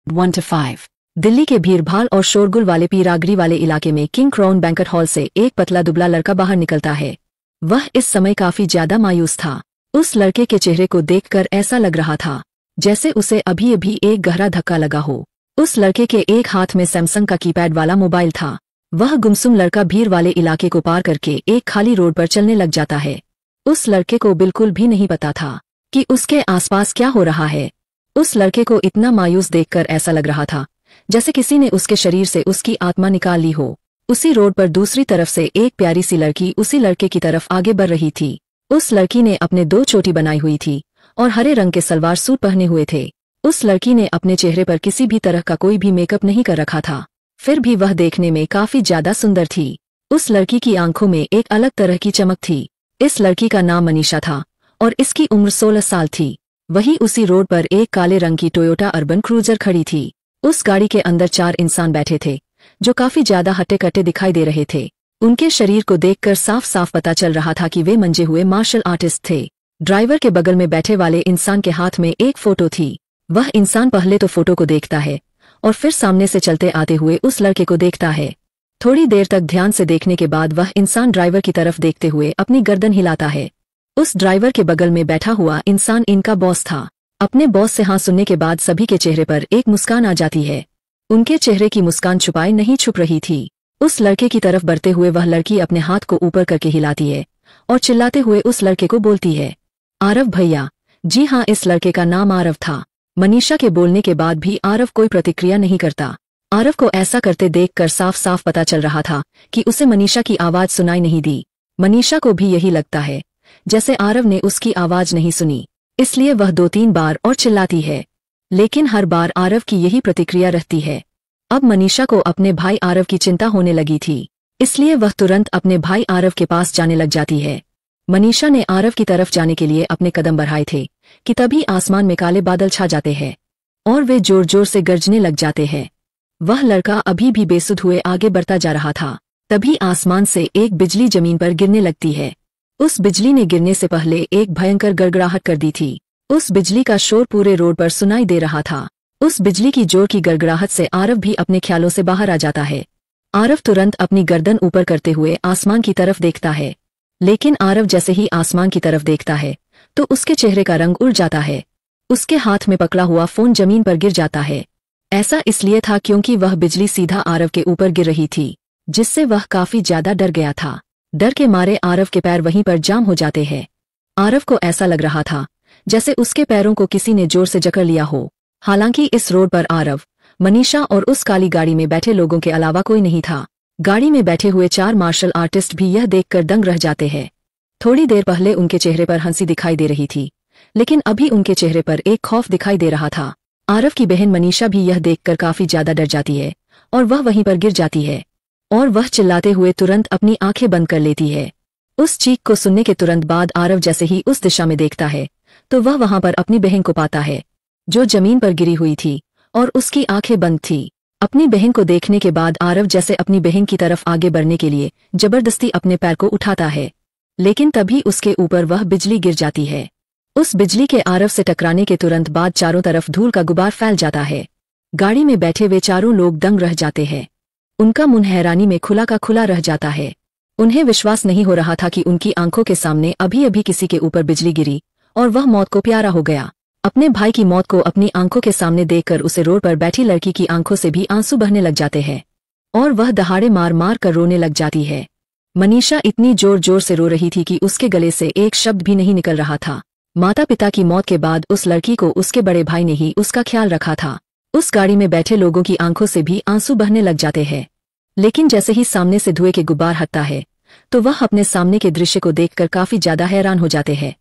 1 to 5। Delhi के भीड़भाड़ और शोरगुल वाले पीरागरी वाले इलाके में किंग क्राउन बैंक्वेट हॉल से एक पतला दुबला लड़का बाहर निकलता है। वह इस समय काफी ज्यादा मायूस था। उस लड़के के चेहरे को देखकर ऐसा लग रहा था जैसे उसे अभी अभी एक गहरा धक्का लगा हो। उस लड़के के एक हाथ में सैमसंग का कीपैड वाला मोबाइल था। वह गुमसुम लड़का भीड़ वाले इलाके को पार करके एक खाली रोड पर चलने लग जाता है। उस लड़के को बिल्कुल भी नहीं पता था कि उसके आसपास क्या हो रहा है। उस लड़के को इतना मायूस देखकर ऐसा लग रहा था जैसे किसी ने उसके शरीर से उसकी आत्मा निकाल ली हो। उसी रोड पर दूसरी तरफ से एक प्यारी सी लड़की उसी लड़के की तरफ आगे बढ़ रही थी। उस लड़की ने अपने 2 चोटी बनाई हुई थी और हरे रंग के सलवार सूट पहने हुए थे। उस लड़की ने अपने चेहरे पर किसी भी तरह का कोई भी मेकअप नहीं कर रखा था, फिर भी वह देखने में काफी ज्यादा सुंदर थी। उस लड़की की आंखों में एक अलग तरह की चमक थी। इस लड़की का नाम मनीषा था और इसकी उम्र 16 साल थी। वहीं उसी रोड पर एक काले रंग की टोयोटा अर्बन क्रूजर खड़ी थी। उस गाड़ी के अंदर 4 इंसान बैठे थे जो काफी ज्यादा हट्टे-कट्टे दिखाई दे रहे थे। उनके शरीर को देखकर साफ साफ पता चल रहा था कि वे मंजे हुए मार्शल आर्टिस्ट थे। ड्राइवर के बगल में बैठे वाले इंसान के हाथ में एक फोटो थी। वह इंसान पहले तो फोटो को देखता है और फिर सामने से चलते आते हुए उस लड़के को देखता है। थोड़ी देर तक ध्यान से देखने के बाद वह इंसान ड्राइवर की तरफ देखते हुए अपनी गर्दन हिलाता है। उस ड्राइवर के बगल में बैठा हुआ इंसान इनका बॉस था। अपने बॉस से हाँ सुनने के बाद सभी के चेहरे पर एक मुस्कान आ जाती है। उनके चेहरे की मुस्कान छुपाए नहीं छुप रही थी। उस लड़के की तरफ बढ़ते हुए वह लड़की अपने हाथ को ऊपर करके हिलाती है और चिल्लाते हुए उस लड़के को बोलती है, आरव भैया। जी हाँ, इस लड़के का नाम आरव था। मनीषा के बोलने के बाद भी आरव कोई प्रतिक्रिया नहीं करता। आरव को ऐसा करते देखकर साफ साफ पता चल रहा था कि उसे मनीषा की आवाज सुनाई नहीं दी। मनीषा को भी यही लगता है जैसे आरव ने उसकी आवाज नहीं सुनी, इसलिए वह 2-3 बार और चिल्लाती है, लेकिन हर बार आरव की यही प्रतिक्रिया रहती है। अब मनीषा को अपने भाई आरव की चिंता होने लगी थी, इसलिए वह तुरंत अपने भाई आरव के पास जाने लग जाती है। मनीषा ने आरव की तरफ जाने के लिए अपने कदम बढ़ाए थे कि तभी आसमान में काले बादल छा जाते हैं और वे जोर जोर से गरजने लग जाते हैं। वह लड़का अभी भी बेसुध हुए आगे बढ़ता जा रहा था। तभी आसमान से एक बिजली जमीन पर गिरने लगती है। उस बिजली ने गिरने से पहले एक भयंकर गड़गड़ाहट कर दी थी। उस बिजली का शोर पूरे रोड पर सुनाई दे रहा था। उस बिजली की जोर की गड़गड़ाहट से आरव भी अपने ख्यालों से बाहर आ जाता है। आरव तुरंत अपनी गर्दन ऊपर करते हुए आसमान की तरफ देखता है, लेकिन आरव जैसे ही आसमान की तरफ देखता है तो उसके चेहरे का रंग उड़ जाता है। उसके हाथ में पकड़ा हुआ फोन जमीन पर गिर जाता है। ऐसा इसलिए था क्योंकि वह बिजली सीधा आरव के ऊपर गिर रही थी, जिससे वह काफी ज्यादा डर गया था। डर के मारे आरव के पैर वहीं पर जाम हो जाते हैं। आरव को ऐसा लग रहा था जैसे उसके पैरों को किसी ने जोर से जकड़ लिया हो। हालांकि इस रोड पर आरव, मनीषा और उस काली गाड़ी में बैठे लोगों के अलावा कोई नहीं था। गाड़ी में बैठे हुए 4 मार्शल आर्टिस्ट भी यह देखकर दंग रह जाते हैं। थोड़ी देर पहले उनके चेहरे पर हंसी दिखाई दे रही थी, लेकिन अभी उनके चेहरे पर एक खौफ दिखाई दे रहा था। आरव की बहन मनीषा भी यह देखकर काफी ज्यादा डर जाती है और वह वहीं पर गिर जाती है और वह चिल्लाते हुए तुरंत अपनी आंखें बंद कर लेती है। उस चीख को सुनने के तुरंत बाद आरव जैसे ही उस दिशा में देखता है तो वह वहां पर अपनी बहन को पाता है जो जमीन पर गिरी हुई थी और उसकी आंखें बंद थी। अपनी बहन को देखने के बाद आरव जैसे अपनी बहन की तरफ आगे बढ़ने के लिए जबरदस्ती अपने पैर को उठाता है, लेकिन तभी उसके ऊपर वह बिजली गिर जाती है। उस बिजली के आरव से टकराने के तुरंत बाद चारों तरफ धूल का गुबार फैल जाता है। गाड़ी में बैठे वे चारों लोग दंग रह जाते हैं। उनका मुंह हैरानी में खुला का खुला रह जाता है। उन्हें विश्वास नहीं हो रहा था कि उनकी आंखों के सामने अभी अभी किसी के ऊपर बिजली गिरी और वह मौत को प्यारा हो गया। अपने भाई की मौत को अपनी आंखों के सामने देखकर उसे रोड पर बैठी लड़की की आंखों से भी आंसू बहने लग जाते हैं और वह दहाड़े मार मार कर रोने लग जाती है। मनीषा इतनी जोर जोर से रो रही थी कि उसके गले से एक शब्द भी नहीं निकल रहा था। माता पिता की मौत के बाद उस लड़की को उसके बड़े भाई ने ही उसका ख्याल रखा था। उस गाड़ी में बैठे लोगों की आंखों से भी आंसू बहने लग जाते हैं, लेकिन जैसे ही सामने से धुएं के गुब्बार हटता है तो वह अपने सामने के दृश्य को देखकर काफी ज्यादा हैरान हो जाते हैं,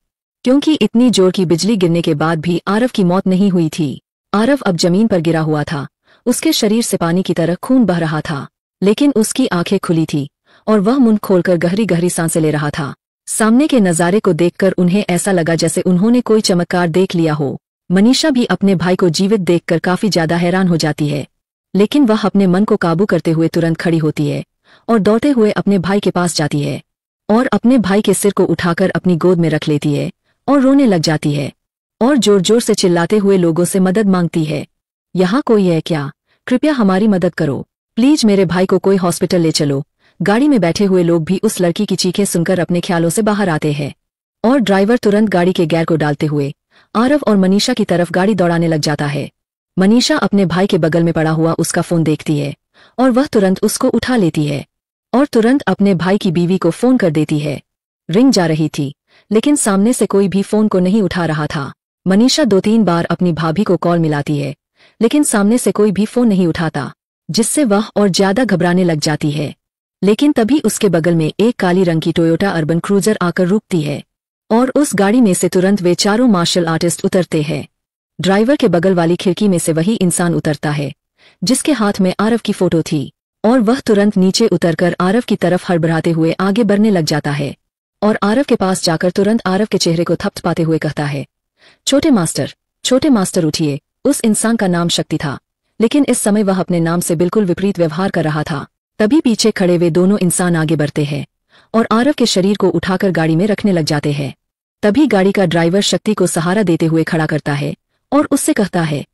क्योंकि इतनी जोर की बिजली गिरने के बाद भी आरव की मौत नहीं हुई थी। आरव अब जमीन पर गिरा हुआ था। उसके शरीर से पानी की तरह खून बह रहा था, लेकिन उसकी आंखें खुली थी और वह मुंह खोलकर गहरी गहरी सांसें ले रहा था। सामने के नजारे को देखकर उन्हें ऐसा लगा जैसे उन्होंने कोई चमत्कार देख लिया हो। मनीषा भी अपने भाई को जीवित देखकर काफी ज्यादा हैरान हो जाती है, लेकिन वह अपने मन को काबू करते हुए तुरंत खड़ी होती है और दौड़ते हुए अपने भाई के पास जाती है और अपने भाई के सिर को उठाकर अपनी गोद में रख लेती है और रोने लग जाती है और जोर जोर से चिल्लाते हुए लोगों से मदद मांगती है। यहाँ कोई है क्या? कृपया हमारी मदद करो, प्लीज मेरे भाई को कोई हॉस्पिटल ले चलो। गाड़ी में बैठे हुए लोग भी उस लड़की की चीखें सुनकर अपने ख्यालों से बाहर आते हैं और ड्राइवर तुरंत गाड़ी के गियर को डालते हुए आरव और मनीषा की तरफ गाड़ी दौड़ाने लग जाता है। मनीषा अपने भाई के बगल में पड़ा हुआ उसका फोन देखती है और वह तुरंत उसको उठा लेती है और तुरंत अपने भाई की बीवी को फोन कर देती है। रिंग जा रही थी, लेकिन सामने से कोई भी फोन को नहीं उठा रहा था। मनीषा 2-3 बार अपनी भाभी को कॉल मिलाती है, लेकिन सामने से कोई भी फोन नहीं उठाता, जिससे वह और ज्यादा घबराने लग जाती है। लेकिन तभी उसके बगल में एक काली रंग की टोयोटा अर्बन क्रूजर आकर रुकती है और उस गाड़ी में से तुरंत वे चारों मार्शल आर्टिस्ट उतरते हैं। ड्राइवर के बगल वाली खिड़की में से वही इंसान उतरता है जिसके हाथ में आरव की फोटो थी और वह तुरंत नीचे उतरकर आरव की तरफ हड़बड़ाते हुए आगे बढ़ने लग जाता है और आरव के पास जाकर तुरंत आरव के चेहरे को थपथपाते हुए कहता है, छोटे मास्टर उठिए। उस इंसान का नाम शक्ति था, लेकिन इस समय वह अपने नाम से बिल्कुल विपरीत व्यवहार कर रहा था। तभी पीछे खड़े वे दोनों इंसान आगे बढ़ते हैं और आरव के शरीर को उठाकर गाड़ी में रखने लग जाते हैं। तभी गाड़ी का ड्राइवर शक्ति को सहारा देते हुए खड़ा करता है और उससे कहता है,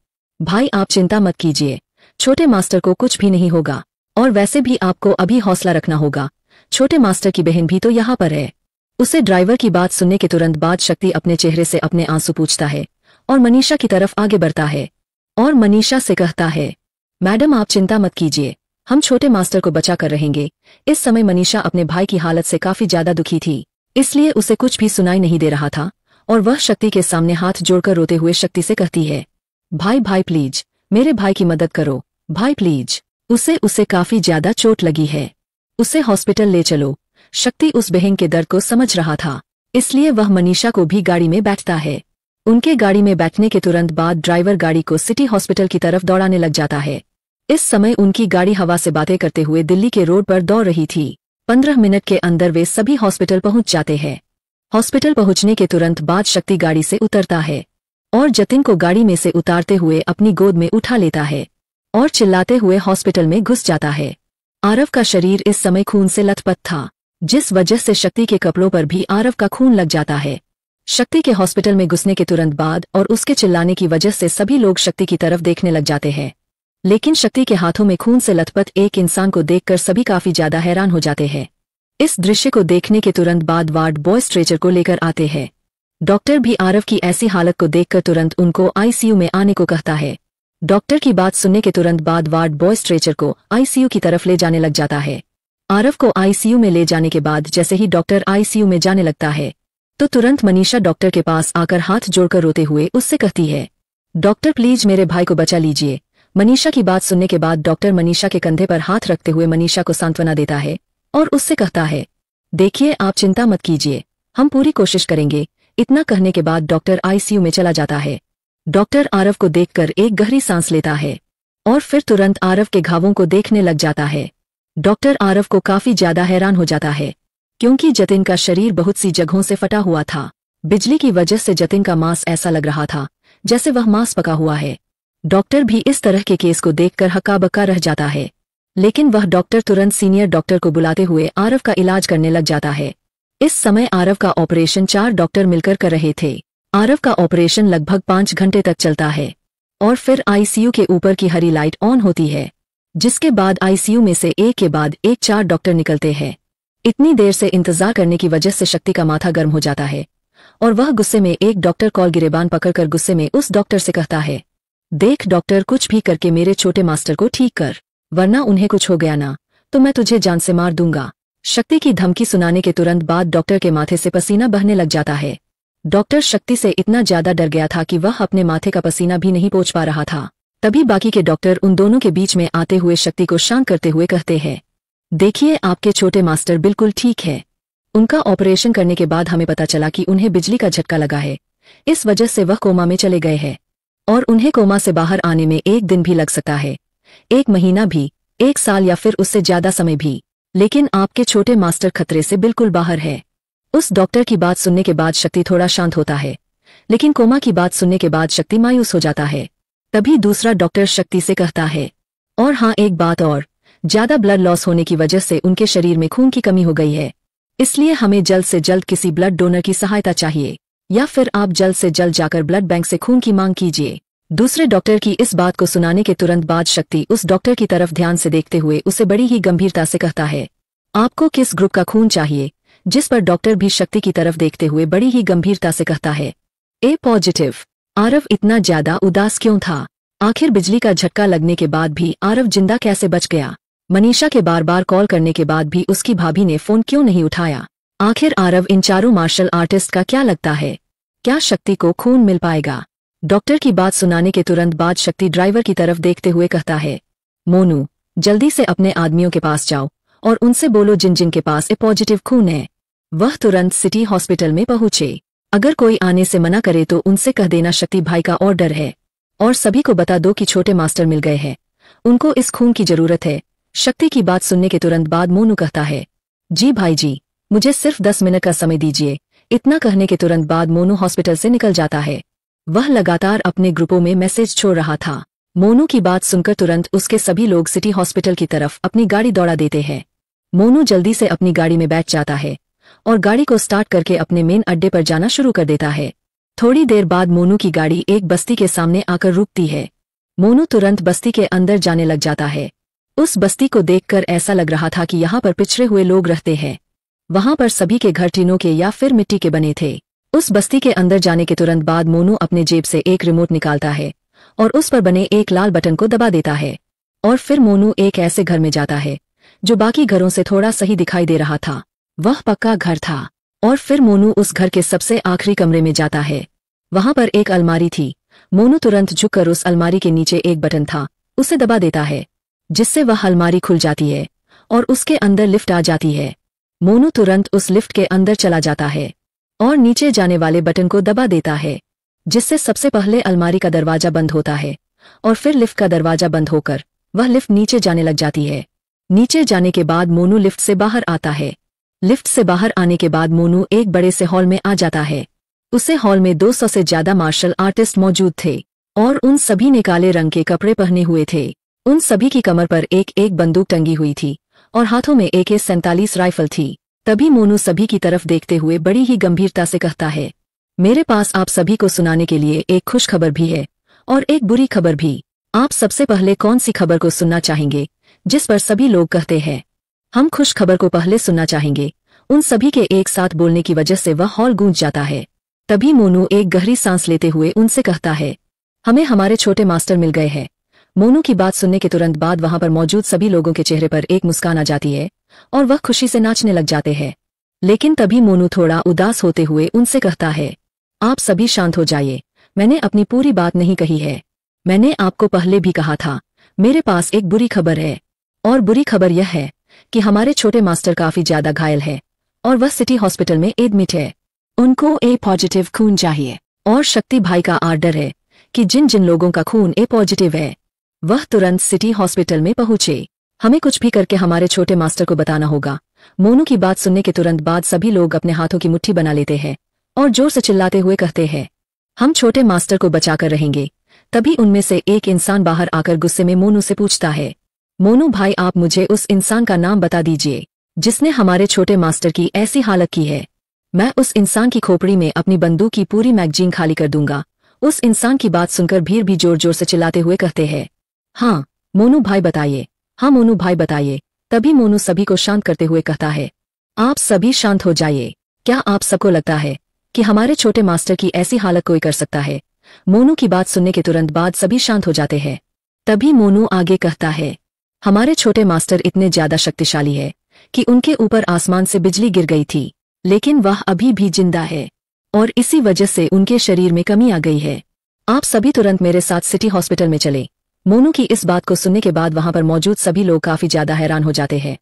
भाई आप चिंता मत कीजिए, छोटे मास्टर को कुछ भी नहीं होगा और वैसे भी आपको अभी हौसला रखना होगा, छोटे मास्टर की बहन भी तो यहाँ पर है। उसे ड्राइवर की बात सुनने के तुरंत बाद शक्ति अपने चेहरे से अपने आंसू पूछता है और मनीषा की तरफ आगे बढ़ता है और मनीषा से कहता है, मैडम आप चिंता मत कीजिए, हम छोटे मास्टर को बचा कर रहेंगे। इस समय मनीषा अपने भाई की हालत से काफी ज्यादा दुखी थी, इसलिए उसे कुछ भी सुनाई नहीं दे रहा था और वह शक्ति के सामने हाथ जोड़कर रोते हुए शक्ति से कहती है, भाई प्लीज मेरे भाई की मदद करो, भाई प्लीज, उसे काफी ज्यादा चोट लगी है, उसे हॉस्पिटल ले चलो। शक्ति उस बहन के दर्द को समझ रहा था, इसलिए वह मनीषा को भी गाड़ी में बैठता है। उनके गाड़ी में बैठने के तुरंत बाद ड्राइवर गाड़ी को सिटी हॉस्पिटल की तरफ दौड़ाने लग जाता है। इस समय उनकी गाड़ी हवा से बातें करते हुए दिल्ली के रोड पर दौड़ रही थी। 15 मिनट के अंदर वे सभी हॉस्पिटल पहुंच जाते हैं। हॉस्पिटल पहुंचने के तुरंत बाद शक्ति गाड़ी से उतरता है और जतिन को गाड़ी में से उतारते हुए अपनी गोद में उठा लेता है और चिल्लाते हुए हॉस्पिटल में घुस जाता है। आरव का शरीर इस समय खून से लथपथ था, जिस वजह से शक्ति के कपड़ों पर भी आरव का खून लग जाता है। शक्ति के हॉस्पिटल में घुसने के तुरंत बाद और उसके चिल्लाने की वजह से सभी लोग शक्ति की तरफ देखने लग जाते हैं, लेकिन शक्ति के हाथों में खून से लथपथ एक इंसान को देखकर सभी काफी ज्यादा हैरान हो जाते हैं। इस दृश्य को देखने के तुरंत बाद वार्ड बॉय स्ट्रेचर को लेकर आते हैं। डॉक्टर भी आरव की ऐसी हालत को देखकर तुरंत उनको आईसीयू में आने को कहता है। डॉक्टर की बात सुनने के तुरंत बाद वार्ड बॉय स्ट्रेचर को आईसीयू की तरफ ले जाने लग जाता है। आरव को आईसीयू में ले जाने के बाद जैसे ही डॉक्टर आईसीयू में जाने लगता है तो तुरंत मनीषा डॉक्टर के पास आकर हाथ जोड़कर रोते हुए उससे कहती है, डॉक्टर प्लीज मेरे भाई को बचा लीजिए। मनीषा की बात सुनने के बाद डॉक्टर मनीषा के कंधे पर हाथ रखते हुए मनीषा को सांत्वना देता है और उससे कहता है, देखिए आप चिंता मत कीजिए, हम पूरी कोशिश करेंगे। इतना कहने के बाद डॉक्टर आईसीयू में चला जाता है। डॉक्टर आरव को देखकर एक गहरी सांस लेता है और फिर तुरंत आरव के घावों को देखने लग जाता है। डॉक्टर आरव को काफी ज्यादा हैरान हो जाता है क्योंकि जतिन का शरीर बहुत सी जगहों से फटा हुआ था। बिजली की वजह से जतिन का मांस ऐसा लग रहा था जैसे वह मांस पका हुआ है। डॉक्टर भी इस तरह के केस को देखकर हक्का बक्का रह जाता है, लेकिन वह डॉक्टर तुरंत सीनियर डॉक्टर को बुलाते हुए आरव का इलाज करने लग जाता है। इस समय आरव का ऑपरेशन 4 डॉक्टर मिलकर कर रहे थे। आरव का ऑपरेशन लगभग 5 घंटे तक चलता है और फिर आईसीयू के ऊपर की हरी लाइट ऑन होती है, जिसके बाद आईसीयू में से एक के बाद एक 4 डॉक्टर निकलते हैं। इतनी देर से इंतजार करने की वजह से शक्ति का माथा गर्म हो जाता है और वह गुस्से में एक डॉक्टर कॉल गिरेबान पकड़कर गुस्से में उस डॉक्टर से कहता है, देख डॉक्टर, कुछ भी करके मेरे छोटे मास्टर को ठीक कर, वरना उन्हें कुछ हो गया ना तो मैं तुझे जान से मार दूंगा। शक्ति की धमकी सुनाने के तुरंत बाद डॉक्टर के माथे से पसीना बहने लग जाता है। डॉक्टर शक्ति से इतना ज्यादा डर गया था कि वह अपने माथे का पसीना भी नहीं पोंछ पा रहा था। तभी बाकी के डॉक्टर उन दोनों के बीच में आते हुए शक्ति को शांत करते हुए कहते हैं, देखिए आपके छोटे मास्टर बिल्कुल ठीक है। उनका ऑपरेशन करने के बाद हमें पता चला कि उन्हें बिजली का झटका लगा है, इस वजह से वह कोमा में चले गए हैं और उन्हें कोमा से बाहर आने में 1 दिन भी लग सकता है, 1 महीना भी, 1 साल या फिर उससे ज्यादा समय भी, लेकिन आपके छोटे मास्टर खतरे से बिल्कुल बाहर है। उस डॉक्टर की बात सुनने के बाद शक्ति थोड़ा शांत होता है, लेकिन कोमा की बात सुनने के बाद शक्ति मायूस हो जाता है। तभी दूसरा डॉक्टर शक्ति से कहता है, और हाँ एक बात और, ज्यादा ब्लड लॉस होने की वजह से उनके शरीर में खून की कमी हो गई है, इसलिए हमें जल्द से जल्द किसी ब्लड डोनर की सहायता चाहिए, या फिर आप जल्द से जल्द जाकर ब्लड बैंक से खून की मांग कीजिए। दूसरे डॉक्टर की इस बात को सुनाने के तुरंत बाद शक्ति उस डॉक्टर की तरफ ध्यान से देखते हुए उसे बड़ी ही गंभीरता से कहता है, आपको किस ग्रुप का खून चाहिए? जिस पर डॉक्टर भी शक्ति की तरफ देखते हुए बड़ी ही गंभीरता से कहता है, ए पॉजिटिव। आरव इतना ज्यादा उदास क्यों था? आखिर बिजली का झटका लगने के बाद भी आरव जिंदा कैसे बच गया? मनीषा के बार बार कॉल करने के बाद भी उसकी भाभी ने फोन क्यों नहीं उठाया? आखिर आरव इन चारों मार्शल आर्टिस्ट का क्या लगता है? क्या शक्ति को खून मिल पाएगा? डॉक्टर की बात सुनाने के तुरंत बाद शक्ति ड्राइवर की तरफ देखते हुए कहता है, मोनू, जल्दी से अपने आदमियों के पास जाओ और उनसे बोलो जिन जिन के पास ए पॉजिटिव खून है वह तुरंत सिटी हॉस्पिटल में पहुंचे। अगर कोई आने से मना करे तो उनसे कह देना शक्ति भाई का ऑर्डर है, और सभी को बता दो कि छोटे मास्टर मिल गए हैं, उनको इस खून की जरूरत है। शक्ति की बात सुनने के तुरंत बाद मोनू कहता है, जी भाई जी, मुझे सिर्फ 10 मिनट का समय दीजिए। इतना कहने के तुरंत बाद मोनू हॉस्पिटल से निकल जाता है। वह लगातार अपने ग्रुपों में मैसेज छोड़ रहा था। मोनू की बात सुनकर तुरंत उसके सभी लोग सिटी हॉस्पिटल की तरफ अपनी गाड़ी दौड़ा देते हैं। मोनू जल्दी से अपनी गाड़ी में बैठ जाता है और गाड़ी को स्टार्ट करके अपने मेन अड्डे पर जाना शुरू कर देता है। थोड़ी देर बाद मोनू की गाड़ी एक बस्ती के सामने आकर रुकती है। मोनू तुरंत बस्ती के अंदर जाने लग जाता है। उस बस्ती को देखकर ऐसा लग रहा था कि यहाँ पर पिछड़े हुए लोग रहते हैं। वहाँ पर सभी के घर टीनों के या फिर मिट्टी के बने थे। उस बस्ती के अंदर जाने के तुरंत बाद मोनू अपने जेब से एक रिमोट निकालता है और उस पर बने एक लाल बटन को दबा देता है। और फिर मोनू एक ऐसे घर में जाता है जो बाकी घरों से थोड़ा सही दिखाई दे रहा था। वह पक्का घर था। और फिर मोनू उस घर के सबसे आखिरी कमरे में जाता है। वहां पर एक अलमारी थी। मोनू तुरंत झुककर उस अलमारी के नीचे एक बटन था, उसे दबा देता है, जिससे वह अलमारी खुल जाती है और उसके अंदर लिफ्ट आ जाती है। मोनू तुरंत उस लिफ्ट के अंदर चला जाता है और नीचे जाने वाले बटन को दबा देता है, जिससे सबसे पहले अलमारी का दरवाजा बंद होता है और फिर लिफ्ट का दरवाजा बंद होकर वह लिफ्ट नीचे जाने लग जाती है। नीचे जाने के बाद मोनू लिफ्ट से बाहर आता है। लिफ्ट से बाहर आने के बाद मोनू एक बड़े से हॉल में आ जाता है। उसे हॉल में 200 से ज्यादा मार्शल आर्टिस्ट मौजूद थे और उन सभी ने काले रंग के कपड़े पहने हुए थे। उन सभी की कमर पर एक एक बंदूक टंगी हुई थी और हाथों में AK-47 राइफल थी। तभी मोनू सभी की तरफ देखते हुए बड़ी ही गंभीरता से कहता है, मेरे पास आप सभी को सुनाने के लिए एक खुश खबर भी है और एक बुरी खबर भी। आप सबसे पहले कौन सी खबर को सुनना चाहेंगे? जिस पर सभी लोग कहते हैं, हम खुश खबर को पहले सुनना चाहेंगे। उन सभी के एक साथ बोलने की वजह से वह हॉल गूंज जाता है। तभी मोनू एक गहरी सांस लेते हुए उनसे कहता है, हमें हमारे छोटे मास्टर मिल गए हैं। मोनू की बात सुनने के तुरंत बाद वहां पर मौजूद सभी लोगों के चेहरे पर एक मुस्कान आ जाती है और वह खुशी से नाचने लग जाते हैं। लेकिन तभी मोनू थोड़ा उदास होते हुए उनसे कहता है, आप सभी शांत हो जाइए, मैंने अपनी पूरी बात नहीं कही है। मैंने आपको पहले भी कहा था, मेरे पास एक बुरी खबर है। और बुरी खबर यह है कि हमारे छोटे मास्टर काफी ज्यादा घायल है और वह सिटी हॉस्पिटल में एडमिट है। उनको ए पॉजिटिव खून चाहिए और शक्ति भाई का आर्डर है कि जिन जिन लोगों का खून ए पॉजिटिव है वह तुरंत सिटी हॉस्पिटल में पहुंचे। हमें कुछ भी करके हमारे छोटे मास्टर को बताना होगा। मोनू की बात सुनने के तुरंत बाद सभी लोग अपने हाथों की मुट्ठी बना लेते हैं और जोर से चिल्लाते हुए कहते हैं, हम छोटे मास्टर को बचाकर रहेंगे। तभी उनमें से एक इंसान बाहर आकर गुस्से में मोनू से पूछता है, मोनू भाई, आप मुझे उस इंसान का नाम बता दीजिए जिसने हमारे छोटे मास्टर की ऐसी हालत की है। मैं उस इंसान की खोपड़ी में अपनी बंदूक की पूरी मैगजीन खाली कर दूंगा। उस इंसान की बात सुनकर भीड़ भी जोर जोर से चिल्लाते हुए कहते हैं, हाँ मोनू भाई बताइए, हाँ मोनू भाई बताइए। तभी मोनू सभी को शांत करते हुए कहता है, आप सभी शांत हो जाइए। क्या आप सबको लगता है कि हमारे छोटे मास्टर की ऐसी हालत कोई कर सकता है? मोनू की बात सुनने के तुरंत बाद सभी शांत हो जाते हैं। तभी मोनू आगे कहता है, हमारे छोटे मास्टर इतने ज्यादा शक्तिशाली है कि उनके ऊपर आसमान से बिजली गिर गई थी, लेकिन वह अभी भी जिंदा है और इसी वजह से उनके शरीर में कमी आ गई है। आप सभी तुरंत मेरे साथ सिटी हॉस्पिटल में चले। मोनू की इस बात को सुनने के बाद वहां पर मौजूद सभी लोग काफी ज्यादा हैरान हो जाते हैं।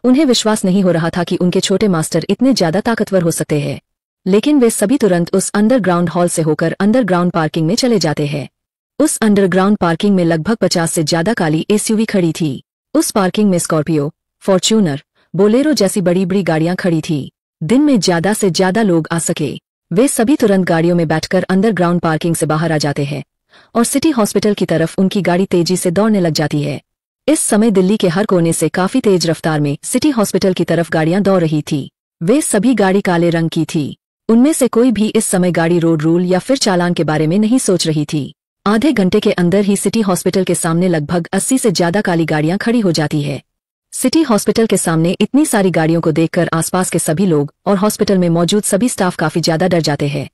उन्हें विश्वास नहीं हो रहा था कि उनके छोटे मास्टर इतने ज्यादा ताकतवर हो सकते हैं। लेकिन वे सभी तुरंत उस अंडरग्राउंड हॉल से होकर अंडरग्राउंड पार्किंग में चले जाते हैं। उस अंडरग्राउंड पार्किंग में लगभग 50 से ज्यादा काली SUV खड़ी थी। उस पार्किंग में स्कॉर्पियो, फॉर्च्यूनर, बोलेरो जैसी बड़ी बड़ी गाड़ियां खड़ी थी। दिन में ज्यादा से ज्यादा लोग आ सके। वे सभी तुरंत गाड़ियों में बैठकर अंडरग्राउंड पार्किंग से बाहर आ जाते हैं और सिटी हॉस्पिटल की तरफ उनकी गाड़ी तेजी से दौड़ने लग जाती है। इस समय दिल्ली के हर कोने से काफी तेज रफ्तार में सिटी हॉस्पिटल की तरफ गाड़ियां दौड़ रही थी। वे सभी गाड़ी काले रंग की थी। उनमें से कोई भी इस समय गाड़ी रोड रूल या फिर चालान के बारे में नहीं सोच रही थी। आधे घंटे के अंदर ही सिटी हॉस्पिटल के सामने लगभग 80 से ज्यादा काली गाड़ियां खड़ी हो जाती है। सिटी हॉस्पिटल के सामने इतनी सारी गाड़ियों को देखकर आसपास के सभी लोग और हॉस्पिटल में मौजूद सभी स्टाफ काफी ज्यादा डर जाते हैं।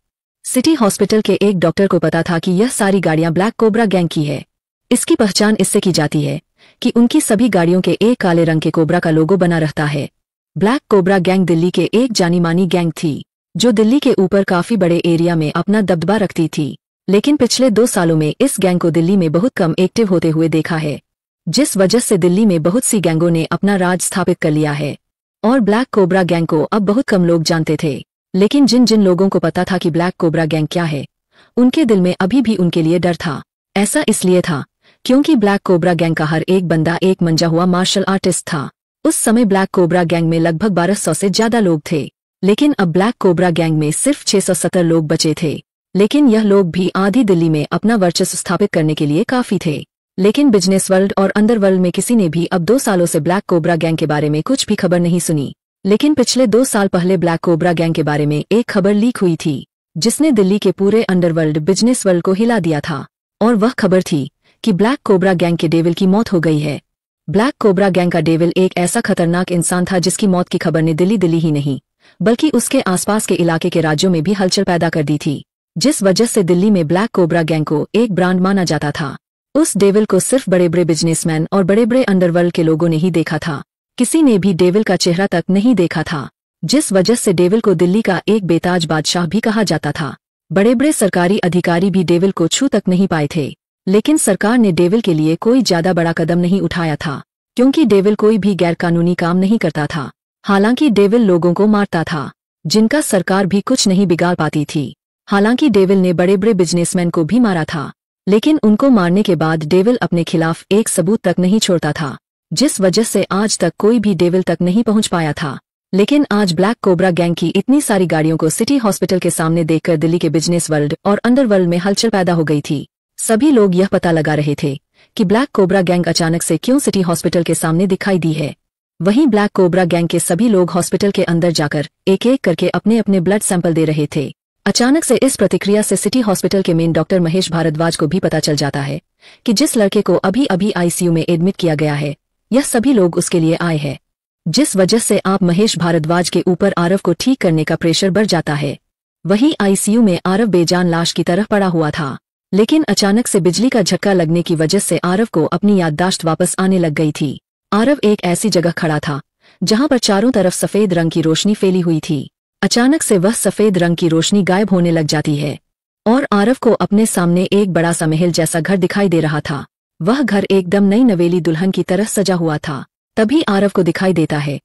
सिटी हॉस्पिटल के एक डॉक्टर को पता था कि यह सारी गाड़ियां ब्लैक कोबरा गैंग की है। इसकी पहचान इससे की जाती है कि उनकी सभी गाड़ियों के एक काले रंग के कोबरा का लोगो बना रहता है। ब्लैक कोबरा गैंग दिल्ली के एक जानी मानी गैंग थी जो दिल्ली के ऊपर काफी बड़े एरिया में अपना दबदबा रखती थी। लेकिन पिछले 2 सालों में इस गैंग को दिल्ली में बहुत कम एक्टिव होते हुए देखा है, जिस वजह से दिल्ली में बहुत सी गैंगों ने अपना राज स्थापित कर लिया है। और ब्लैक कोबरा गैंग को अब बहुत कम लोग जानते थे, लेकिन जिन जिन लोगों को पता था कि ब्लैक कोबरा गैंग क्या है, उनके दिल में अभी भी उनके लिए डर था। ऐसा इसलिए था क्योंकि ब्लैक कोबरा गैंग का हर एक बंदा एक मंजा हुआ मार्शल आर्टिस्ट था। उस समय ब्लैक कोबरा गैंग में लगभग 1200 से ज्यादा लोग थे, लेकिन अब ब्लैक कोबरा गैंग में सिर्फ 670 लोग बचे थे। लेकिन यह लोग भी आधी दिल्ली में अपना वर्चस्व स्थापित करने के लिए काफी थे। लेकिन बिजनेस वर्ल्ड और अंडरवर्ल्ड में किसी ने भी अब 2 सालों से ब्लैक कोबरा गैंग के बारे में कुछ भी खबर नहीं सुनी। लेकिन पिछले 2 साल पहले ब्लैक कोबरा गैंग के बारे में एक खबर लीक हुई थी जिसने दिल्ली के पूरे अंडरवर्ल्ड बिजनेस वर्ल्ड को हिला दिया था। और वह खबर थी कि ब्लैक कोबरा गैंग के डेविल की मौत हो गई है। ब्लैक कोबरा गैंग का डेविल एक ऐसा खतरनाक इंसान था जिसकी मौत की खबर ने दिल्ली ही नहीं बल्कि उसके आसपास के इलाके के राज्यों में भी हलचल पैदा कर दी थी, जिस वजह से दिल्ली में ब्लैक कोबरा गैंग को एक ब्रांड माना जाता था। उस डेविल को सिर्फ बड़े बड़े बिजनेसमैन और बड़े बड़े अंडरवर्ल्ड के लोगों ने ही देखा था। किसी ने भी डेविल का चेहरा तक नहीं देखा था, जिस वजह से डेविल को दिल्ली का एक बेताज बादशाह भी कहा जाता था। बड़े बड़े सरकारी अधिकारी भी डेविल को छू तक नहीं पाए थे, लेकिन सरकार ने डेविल के लिए कोई ज्यादा बड़ा कदम नहीं उठाया था क्योंकि डेविल कोई भी गैरकानूनी काम नहीं करता था। हालांकि डेविल लोगों को मारता था जिनका सरकार भी कुछ नहीं बिगाड़ पाती थी। हालांकि डेविल ने बड़े बड़े बिजनेसमैन को भी मारा था, लेकिन उनको मारने के बाद डेविल अपने खिलाफ एक सबूत तक नहीं छोड़ता था, जिस वजह से आज तक कोई भी डेविल तक नहीं पहुंच पाया था। लेकिन आज ब्लैक कोबरा गैंग की इतनी सारी गाड़ियों को सिटी हॉस्पिटल के सामने देखकर दिल्ली के बिजनेस वर्ल्ड और अंडरवर्ल्ड में हलचल पैदा हो गई थी। सभी लोग यह पता लगा रहे थे कि ब्लैक कोबरा गैंग अचानक से क्यों सिटी हॉस्पिटल के सामने दिखाई दी है। वहीं ब्लैक कोबरा गैंग के सभी लोग हॉस्पिटल के अंदर जाकर एक एक करके अपने अपने ब्लड सैंपल दे रहे थे। अचानक से इस प्रतिक्रिया से सिटी हॉस्पिटल के मेन डॉक्टर महेश भारद्वाज को भी पता चल जाता है कि जिस लड़के को अभी अभी आईसीयू में एडमिट किया गया है, यह सभी लोग उसके लिए आए हैं, जिस वजह से आप महेश भारद्वाज के ऊपर आरव को ठीक करने का प्रेशर बढ़ जाता है। वहीं आईसीयू में आरव बेजान लाश की तरह पड़ा हुआ था, लेकिन अचानक से बिजली का झटका लगने की वजह से आरव को अपनी याददाश्त वापस आने लग गई थी। आरव एक ऐसी जगह खड़ा था जहां पर चारों तरफ सफेद रंग की रोशनी फैली हुई थी। अचानक से वह सफेद रंग की रोशनी गायब होने लग जाती है और आरव को अपने सामने एक बड़ा सा महल जैसा घर दिखाई दे रहा था। वह घर एकदम नई नवेली दुल्हन की तरह सजा हुआ था। तभी आरव को दिखाई देता है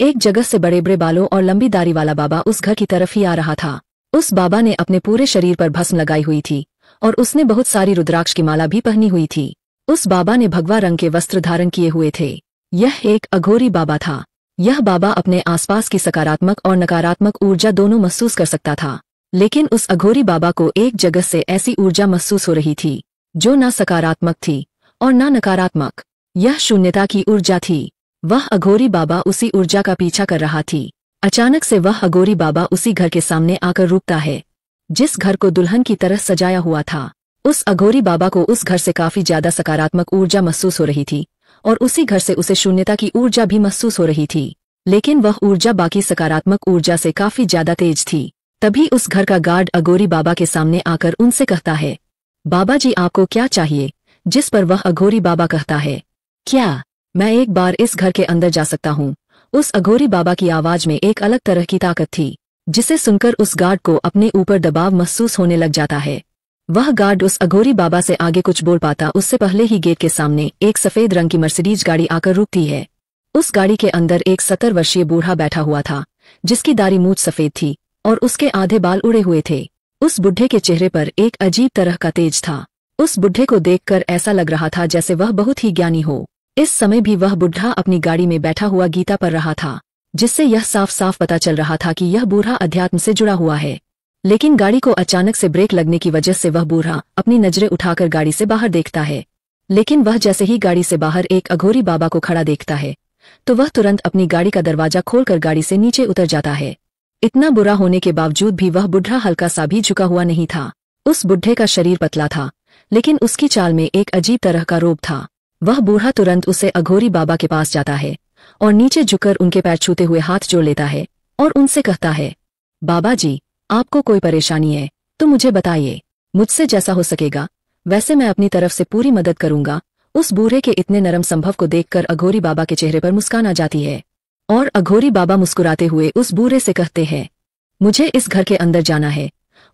एक जगह से बड़े बड़े बालों और लंबी दाढ़ी वाला बाबा उस घर की तरफ ही आ रहा था। उस बाबा ने अपने पूरे शरीर पर भस्म लगाई हुई थी और उसने बहुत सारी रुद्राक्ष की माला भी पहनी हुई थी। उस बाबा ने भगवा रंग के वस्त्र धारण किए हुए थे। यह एक अघोरी बाबा था। यह बाबा अपने आसपास की सकारात्मक और नकारात्मक ऊर्जा दोनों महसूस कर सकता था, लेकिन उस अघोरी बाबा को एक जगह से ऐसी ऊर्जा महसूस हो रही थी जो ना सकारात्मक थी और ना नकारात्मक। यह शून्यता की ऊर्जा थी। वह अघोरी बाबा उसी ऊर्जा का पीछा कर रहा थी। अचानक से वह अघोरी बाबा उसी घर के सामने आकर रुकता है जिस घर को दुल्हन की तरह सजाया हुआ था। उस अघोरी बाबा को उस घर से काफी ज्यादा सकारात्मक ऊर्जा महसूस हो रही थी और उसी घर से उसे शून्यता की ऊर्जा भी महसूस हो रही थी, लेकिन वह ऊर्जा बाकी सकारात्मक ऊर्जा से काफी ज्यादा तेज थी। तभी उस घर का गार्ड अघोरी बाबा के सामने आकर उनसे कहता है, बाबा जी आपको क्या चाहिए? जिस पर वह अघोरी बाबा कहता है, क्या मैं एक बार इस घर के अंदर जा सकता हूँ? उस अघोरी बाबा की आवाज में एक अलग तरह की ताकत थी जिसे सुनकर उस गार्ड को अपने ऊपर दबाव महसूस होने लग जाता है। वह गार्ड उस अघोरी बाबा से आगे कुछ बोल पाता उससे पहले ही गेट के सामने एक सफेद रंग की मर्सिडीज गाड़ी आकर रुकती है। उस गाड़ी के अंदर एक 70 वर्षीय बूढ़ा बैठा हुआ था जिसकी दाढ़ी मूंछ सफेद थी और उसके आधे बाल उड़े हुए थे। उस बुढ़े के चेहरे पर एक अजीब तरह का तेज था। उस बुढ़े को देखकर ऐसा लग रहा था जैसे वह बहुत ही ज्ञानी हो। इस समय भी वह बुढ़ा अपनी गाड़ी में बैठा हुआ गीता पढ़ रहा था, जिससे यह साफ साफ पता चल रहा था कि यह बूढ़ा अध्यात्म से जुड़ा हुआ है। लेकिन गाड़ी को अचानक से ब्रेक लगने की वजह से वह बूढ़ा अपनी नजरें उठाकर गाड़ी से बाहर देखता है, लेकिन वह जैसे ही गाड़ी से बाहर एक अघोरी बाबा को खड़ा देखता है तो वह तुरंत अपनी गाड़ी का दरवाजा खोलकर गाड़ी से नीचे उतर जाता है। इतना बुरा होने के बावजूद भी वह बुढ़ा हल्का सा भी झुका हुआ नहीं था। उस बुढ़े का शरीर पतला था लेकिन उसकी चाल में एक अजीब तरह का रोब था। वह बूढ़ा तुरंत उसे अघोरी बाबा के पास जाता है और नीचे झुककर उनके पैर छूते हुए हाथ जोड़ लेता है और उनसे कहता है, बाबा जी, आपको कोई परेशानी है तो मुझे बताइए, मुझसे जैसा हो सकेगा वैसे मैं अपनी तरफ से पूरी मदद करूंगा। उस बूढ़े के इतने नरम संभव को देखकर अघोरी बाबा के चेहरे पर मुस्कान आ जाती है और अघोरी बाबा मुस्कुराते हुए उस बूढ़े से कहते हैं, मुझे इस घर के अंदर जाना है।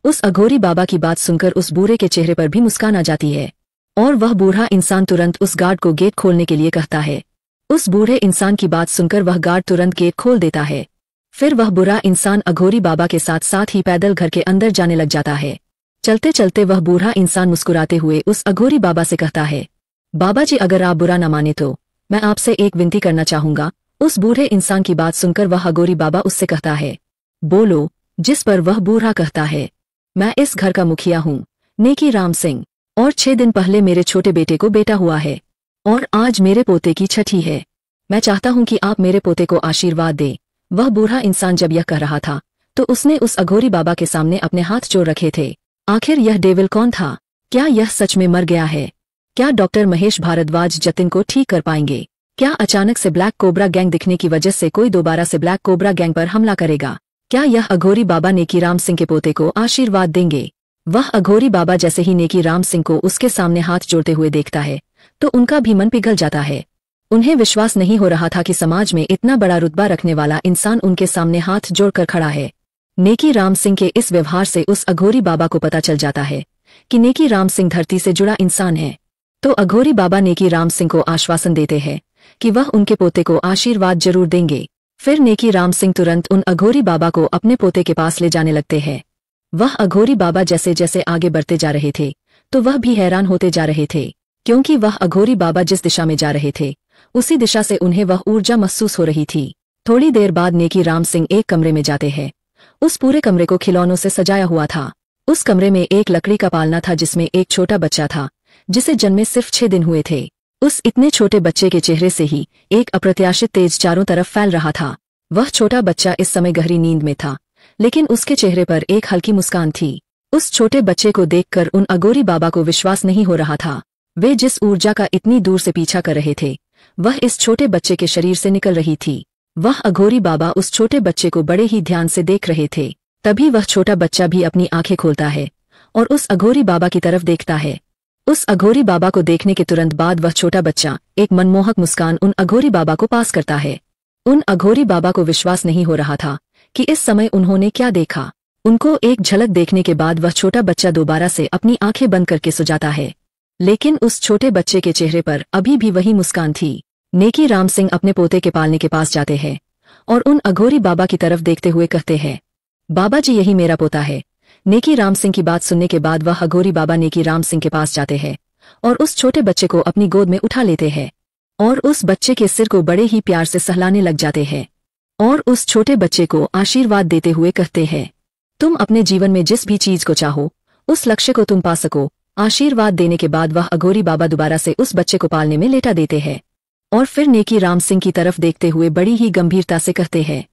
उस अघोरी बाबा की बात सुनकर उस बूढ़े के चेहरे पर भी मुस्कान आ जाती है और वह बूढ़ा इंसान तुरंत उस गार्ड को गेट खोलने के लिए कहता है। उस बूढ़े इंसान की बात सुनकर वह गार्ड तुरंत गेट खोल देता है। फिर वह बुरा इंसान अघोरी बाबा के साथ साथ ही पैदल घर के अंदर जाने लग जाता है। चलते चलते वह बूढ़ा इंसान मुस्कुराते हुए उस अघोरी बाबा से कहता है, बाबा जी, अगर आप बुरा न माने तो मैं आपसे एक विनती करना चाहूंगा। उस बूढ़े इंसान की बात सुनकर वह अघोरी बाबा उससे कहता है, बोलो। जिस पर वह बूढ़ा कहता है, मैं इस घर का मुखिया हूँ, नेकी राम सिंह, और 6 दिन पहले मेरे छोटे बेटे को बेटा हुआ है और आज मेरे पोते की छठी है। मैं चाहता हूँ कि आप मेरे पोते को आशीर्वाद दें। वह बूढ़ा इंसान जब यह कह रहा था तो उसने उस अघोरी बाबा के सामने अपने हाथ जोड़ रखे थे। आखिर यह डेविल कौन था? क्या यह सच में मर गया है? क्या डॉक्टर महेश भारद्वाज जतिन को ठीक कर पाएंगे? क्या अचानक से ब्लैक कोबरा गैंग दिखने की वजह से कोई दोबारा से ब्लैक कोबरा गैंग पर हमला करेगा? क्या यह अघोरी बाबा नेकी राम सिंह के पोते को आशीर्वाद देंगे? वह अघोरी बाबा जैसे ही नेकी राम सिंह को उसके सामने हाथ जोड़ते हुए देखता है तो उनका भी मन पिघल जाता है। उन्हें विश्वास नहीं हो रहा था कि समाज में इतना बड़ा रुतबा रखने वाला इंसान उनके सामने हाथ जोड़कर खड़ा है। नेकी राम सिंह के इस व्यवहार से उस अघोरी बाबा को पता चल जाता है कि नेकी राम सिंह धरती से जुड़ा इंसान है। तो अघोरी बाबा नेकी राम सिंह को आश्वासन देते हैं कि वह उनके पोते को आशीर्वाद जरूर देंगे। फिर नेकी राम सिंह तुरंत उन अघोरी बाबा को अपने पोते के पास ले जाने लगते हैं। वह अघोरी बाबा जैसे जैसे आगे बढ़ते जा रहे थे तो वह भी हैरान होते जा रहे थे, क्योंकि वह अघोरी बाबा जिस दिशा में जा रहे थे उसी दिशा से उन्हें वह ऊर्जा महसूस हो रही थी। थोड़ी देर बाद नेकी राम सिंह एक कमरे में जाते हैं। उस पूरे कमरे को खिलौनों से सजाया हुआ था। उस कमरे में एक लकड़ी का पालना था जिसमें एक छोटा बच्चा था जिसे जन्मे सिर्फ 6 दिन हुए थे। उस इतने छोटे बच्चे के चेहरे से ही एक अप्रत्याशित तेज चारों तरफ फैल रहा था। वह छोटा बच्चा इस समय गहरी नींद में था, लेकिन उसके चेहरे पर एक हल्की मुस्कान थी। उस छोटे बच्चे को देखकर उन अघोरी बाबा को विश्वास नहीं हो रहा था। वे जिस ऊर्जा का इतनी दूर से पीछा कर रहे थे वह इस छोटे बच्चे के शरीर से निकल रही थी। वह अघोरी बाबा उस छोटे बच्चे को बड़े ही ध्यान से देख रहे थे। तभी वह छोटा बच्चा भी अपनी आंखें खोलता है और उस अघोरी बाबा की तरफ देखता है। उस अघोरी बाबा को देखने के तुरंत बाद वह छोटा बच्चा एक मनमोहक मुस्कान उन अघोरी बाबा को पास करता है। उन अघोरी बाबा को विश्वास नहीं हो रहा था कि इस समय उन्होंने क्या देखा। उनको एक झलक देखने के बाद वह छोटा बच्चा दोबारा से अपनी आंखें बंद करके सो जाता है, लेकिन उस छोटे बच्चे के चेहरे पर अभी भी वही मुस्कान थी। नेकी राम सिंह अपने पोते के पालने के पास जाते हैं और उन अघोरी बाबा की तरफ देखते हुए कहते हैं, बाबा जी, यही मेरा पोता है। नेकी राम सिंह की बात सुनने के बाद वह अघोरी बाबा नेकी राम सिंह के पास जाते हैं और उस छोटे बच्चे को अपनी गोद में उठा लेते हैं और उस बच्चे के सिर को बड़े ही प्यार से सहलाने लग जाते हैं और उस छोटे बच्चे को आशीर्वाद देते हुए कहते हैं, तुम अपने जीवन में जिस भी चीज को चाहो उस लक्ष्य को तुम पा सको। आशीर्वाद देने के बाद वह अघोरी बाबा दोबारा से उस बच्चे को पालने में लेटा देते हैं और फिर नेकी राम सिंह की तरफ देखते हुए बड़ी ही गंभीरता से कहते हैं,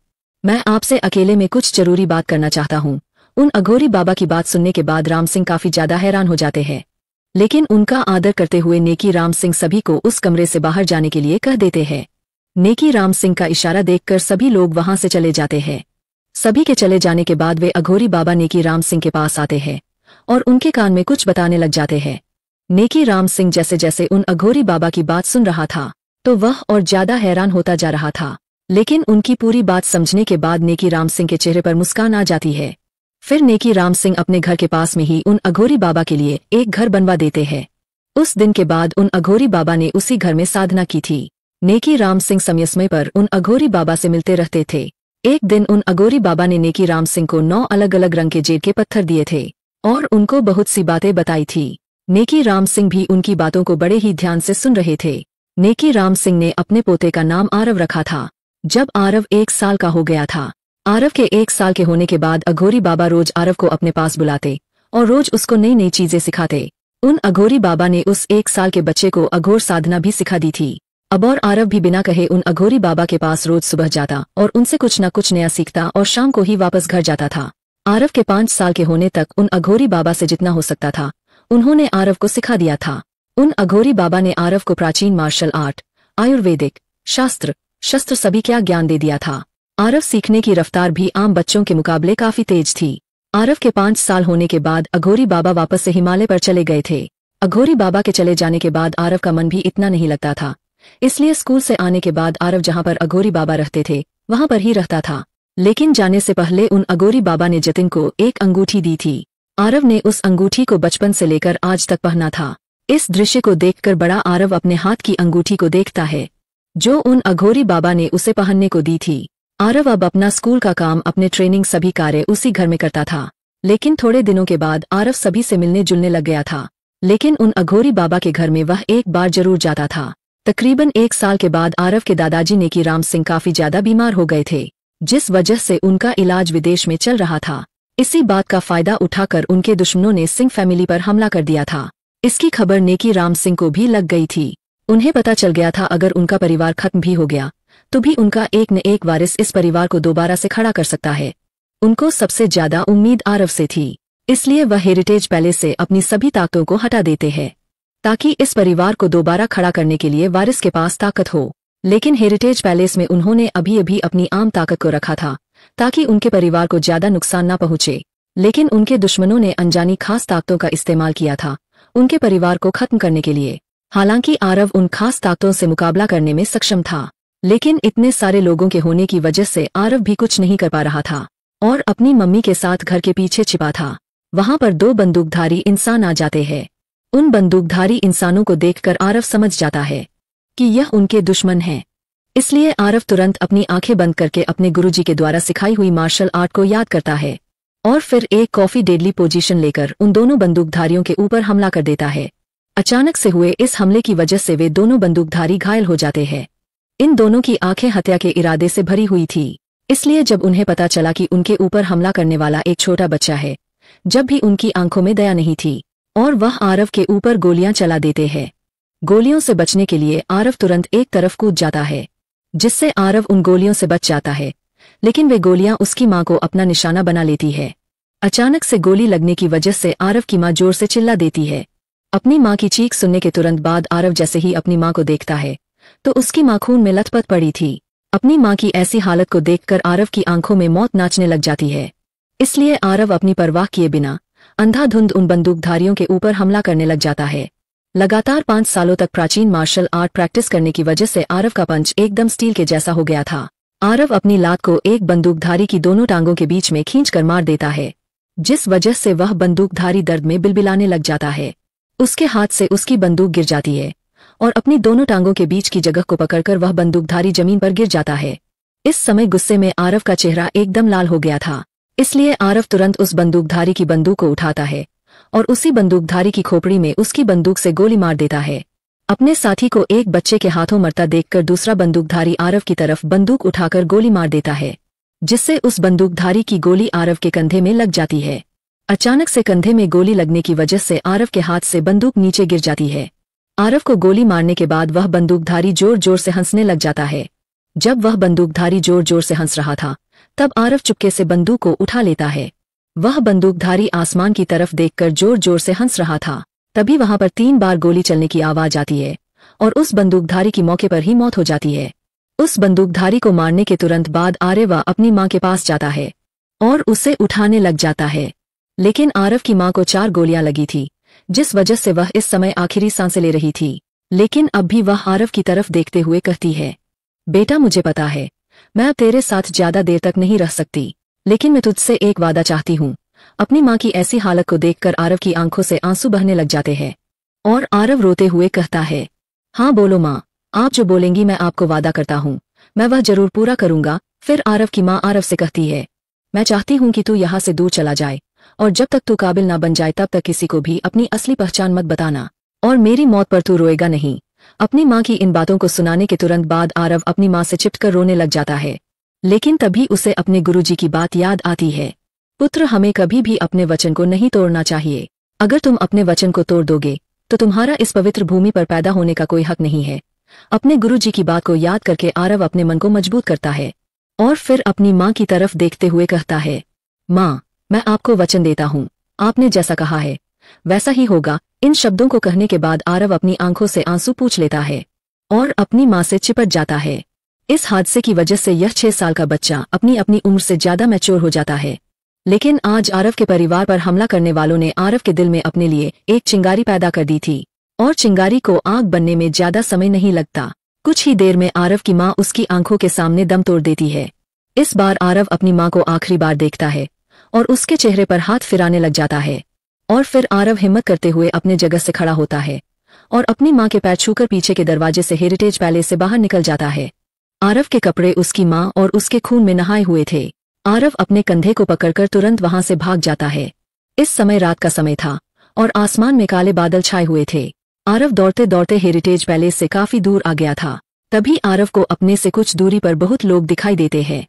मैं आपसे अकेले में कुछ जरूरी बात करना चाहता हूँ। उन अघोरी बाबा की बात सुनने के बाद राम सिंह काफी ज्यादा हैरान हो जाते हैं, लेकिन उनका आदर करते हुए नेकी राम सिंह सभी को उस कमरे से बाहर जाने के लिए कह देते हैं। नेकी राम सिंह का इशारा देखकर सभी लोग वहां से चले जाते हैं। सभी के चले जाने के बाद वे अघोरी बाबा नेकी राम सिंह के पास आते हैं और उनके कान में कुछ बताने लग जाते हैं। नेकी राम सिंह जैसे जैसे उन अघोरी बाबा की बात सुन रहा था तो वह और ज्यादा हैरान होता जा रहा था, लेकिन उनकी पूरी बात समझने के बाद नेकी राम सिंह के चेहरे पर मुस्कान आ जाती है। फिर नेकी राम सिंह अपने घर के पास में ही उन अघोरी बाबा के लिए एक घर बनवा देते हैं। उस दिन के बाद उन अघोरी बाबा ने उसी घर में साधना की थी। नेकी राम सिंह समय समय पर उन अघोरी बाबा से मिलते रहते थे। एक दिन उन अघोरी बाबा ने नेकी राम सिंह को 9 अलग अलग रंग के जेड के पत्थर दिए थे और उनको बहुत सी बातें बताई थी। नेकी राम सिंह भी उनकी बातों को बड़े ही ध्यान से सुन रहे थे। नेकी राम सिंह ने अपने पोते का नाम आरव रखा था। जब आरव 1 साल का हो गया था, आरव के 1 साल के होने के बाद अघोरी बाबा रोज आरव को अपने पास बुलाते और रोज उसको नई नई चीजें सिखाते। उन अघोरी बाबा ने उस 1 साल के बच्चे को अघोर साधना भी सिखा दी थी। अब और आरव भी बिना कहे उन अघोरी बाबा के पास रोज सुबह जाता और उनसे कुछ न कुछ नया सीखता और शाम को ही वापस घर जाता था। आरव के 5 साल के होने तक उन अघोरी बाबा से जितना हो सकता था उन्होंने आरव को सिखा दिया था। उन अघोरी बाबा ने आरव को प्राचीन मार्शल आर्ट, आयुर्वेदिक शास्त्र, शस्त्र सभी क्या ज्ञान दे दिया था। आरव सीखने की रफ्तार भी आम बच्चों के मुकाबले काफी तेज थी। आरव के 5 साल होने के बाद अघोरी बाबा वापस से हिमालय पर चले गए थे। अघोरी बाबा के चले जाने के बाद आरव का मन भी इतना नहीं लगता था, इसलिए स्कूल से आने के बाद आरव जहां पर अघोरी बाबा रहते थे वहां पर ही रहता था। लेकिन जाने से पहले उन अघोरी बाबा ने जतिन को एक अंगूठी दी थी। आरव ने उस अंगूठी को बचपन से लेकर आज तक पहना था। इस दृश्य को देखकर बड़ा आरव अपने हाथ की अंगूठी को देखता है जो उन अघोरी बाबा ने उसे पहनने को दी थी। आरव अब अपना स्कूल का काम, अपने ट्रेनिंग सभी कार्य उसी घर में करता था। लेकिन थोड़े दिनों के बाद आरव सभी से मिलने जुलने लग गया था। लेकिन उन अघोरी बाबा के घर में वह एक बार जरूर जाता था। तकरीबन 1 साल के बाद आरव के दादाजी नेकी राम सिंह काफी ज्यादा बीमार हो गए थे, जिस वजह से उनका इलाज विदेश में चल रहा था। इसी बात का फायदा उठाकर उनके दुश्मनों ने सिंह फैमिली पर हमला कर दिया था। इसकी खबर नेकी राम सिंह को भी लग गई थी। उन्हें पता चल गया था अगर उनका परिवार खत्म भी हो गया तो भी उनका एक न एक वारिस इस परिवार को दोबारा से खड़ा कर सकता है। उनको सबसे ज्यादा उम्मीद आरव से थी, इसलिए वह हेरिटेज पैलेस से अपनी सभी ताकतों को हटा देते हैं ताकि इस परिवार को दोबारा खड़ा करने के लिए वारिस के पास ताकत हो। लेकिन हेरिटेज पैलेस में उन्होंने अभी अभी अपनी आम ताकत को रखा था ताकि उनके परिवार को ज्यादा नुकसान न पहुंचे। लेकिन उनके दुश्मनों ने अनजानी खास ताकतों का इस्तेमाल किया था उनके परिवार को खत्म करने के लिए। हालांकि आरव उन खास ताकतों से मुकाबला करने में सक्षम था, लेकिन इतने सारे लोगों के होने की वजह से आरव भी कुछ नहीं कर पा रहा था और अपनी मम्मी के साथ घर के पीछे छिपा था। वहां पर 2 बंदूकधारी इंसान आ जाते हैं। उन बंदूकधारी इंसानों को देखकर आरव समझ जाता है कि यह उनके दुश्मन हैं। इसलिए आरव तुरंत अपनी आंखें बंद करके अपने गुरुजी के द्वारा सिखाई हुई मार्शल आर्ट को याद करता है और फिर एक कॉफी डेडली पोजीशन लेकर उन दोनों बंदूकधारियों के ऊपर हमला कर देता है। अचानक से हुए इस हमले की वजह से वे दोनों बंदूकधारी घायल हो जाते हैं। इन दोनों की आंखें हत्या के इरादे से भरी हुई थी, इसलिए जब उन्हें पता चला कि उनके ऊपर हमला करने वाला एक छोटा बच्चा है, जब भी उनकी आंखों में दया नहीं थी और वह आरव के ऊपर गोलियां चला देते हैं। गोलियों से बचने के लिए आरव तुरंत एक तरफ कूद जाता है, जिससे आरव उन गोलियों से बच जाता है। लेकिन वे गोलियां उसकी मां को अपना निशाना बना लेती है। अचानक से गोली लगने की वजह से आरव की मां जोर से चिल्ला देती है। अपनी मां की चीख सुनने के तुरंत बाद आरव जैसे ही अपनी मां को देखता है तो उसकी मां खून में लथपथ पड़ी थी। अपनी मां की ऐसी हालत को देखकर आरव की आंखों में मौत नाचने लग जाती है। इसलिए आरव अपनी परवाह किए बिना अंधाधुंध उन बंदूकधारियों के ऊपर हमला करने लग जाता है। लगातार 5 सालों तक प्राचीन मार्शल आर्ट प्रैक्टिस करने की वजह से आरव का पंच एकदम स्टील के जैसा हो गया था। आरव अपनी लात को एक बंदूकधारी की दोनों टांगों के बीच में खींचकर मार देता है, जिस वजह से वह बंदूकधारी दर्द में बिलबिलाने लग जाता है। उसके हाथ से उसकी बंदूक गिर जाती है और अपनी दोनों टांगों के बीच की जगह को पकड़कर वह बंदूकधारी जमीन पर गिर जाता है। इस समय गुस्से में आरव का चेहरा एकदम लाल हो गया था, इसलिए आरव तुरंत उस बंदूकधारी की बंदूक को उठाता है और उसी बंदूकधारी की खोपड़ी में उसकी बंदूक से गोली मार देता है। अपने साथी को एक बच्चे के हाथों मरता देखकर दूसरा बंदूकधारी आरव की तरफ बंदूक उठाकर गोली मार देता है, जिससे उस बंदूकधारी की गोली आरव के कंधे में लग जाती है। अचानक से कंधे में गोली लगने की वजह से आरव के हाथ से बंदूक नीचे गिर जाती है। आरव को गोली मारने के बाद वह बंदूकधारी जोर जोर से हंसने लग जाता है। जब वह बंदूकधारी जोर जोर से हंस रहा था तब आरव चुपके से बंदूक को उठा लेता है। वह बंदूकधारी आसमान की तरफ देखकर जोर जोर से हंस रहा था। तभी वहां पर 3 बार गोली चलने की आवाज आती है और उस बंदूकधारी की मौके पर ही मौत हो जाती है। उस बंदूकधारी को मारने के तुरंत बाद आरव अपनी मां के पास जाता है और उसे उठाने लग जाता है। लेकिन आरव की मां को 4 गोलियां लगी थी, जिस वजह से वह इस समय आखिरी सांसें ले रही थी। लेकिन अब भी वह आरव की तरफ देखते हुए कहती है, बेटा मुझे पता है मैं अब तेरे साथ ज्यादा देर तक नहीं रह सकती, लेकिन मैं तुझसे एक वादा चाहती हूँ। अपनी मां की ऐसी हालत को देखकर आरव की आंखों से आंसू बहने लग जाते हैं और आरव रोते हुए कहता है, हाँ बोलो मां, आप जो बोलेंगी मैं आपको वादा करता हूँ मैं वह जरूर पूरा करूंगा। फिर आरव की मां आरव से कहती है, मैं चाहती हूँ कि तू यहाँ से दूर चला जाए और जब तक तू काबिल ना बन जाए तब तक किसी को भी अपनी असली पहचान मत बताना और मेरी मौत पर तू रोएगा नहीं। अपनी मां की इन बातों को सुनाने के तुरंत बाद आरव अपनी मां से चिपकर रोने लग जाता है। लेकिन तभी उसे अपने गुरुजी की बात याद आती है, पुत्र हमें कभी भी अपने वचन को नहीं तोड़ना चाहिए। अगर तुम अपने वचन को तोड़ दोगे तो तुम्हारा इस पवित्र भूमि पर पैदा होने का कोई हक नहीं है। अपने गुरुजी की बात को याद करके आरव अपने मन को मजबूत करता है और फिर अपनी मां की तरफ देखते हुए कहता है, मां मैं आपको वचन देता हूँ, आपने जैसा कहा है वैसा ही होगा। इन शब्दों को कहने के बाद आरव अपनी आंखों से आंसू पोंछ लेता है और अपनी माँ से चिपट जाता है। इस हादसे की वजह से यह 6 साल का बच्चा अपनी अपनी उम्र से ज्यादा मैच्योर हो जाता है। लेकिन आज आरव के परिवार पर हमला करने वालों ने आरव के दिल में अपने लिए एक चिंगारी पैदा कर दी थी और चिंगारी को आग बनने में ज्यादा समय नहीं लगता। कुछ ही देर में आरव की माँ उसकी आंखों के सामने दम तोड़ देती है। इस बार आरव अपनी माँ को आखिरी बार देखता है और उसके चेहरे पर हाथ फिराने लग जाता है और फिर आरव हिम्मत करते हुए अपने जगह से खड़ा होता है और अपनी माँ के पैर छूकर पीछे के दरवाजे से हेरिटेज पैलेस से बाहर निकल जाता है। आरव के कपड़े उसकी माँ और उसके खून में नहाए हुए थे। आरव अपने कंधे को पकड़कर तुरंत वहां से भाग जाता है। इस समय रात का समय था और आसमान में काले बादल छाए हुए थे। आरव दौड़ते दौड़ते हेरिटेज पैलेस से काफी दूर आ गया था। तभी आरव को अपने से कुछ दूरी पर बहुत लोग दिखाई देते हैं।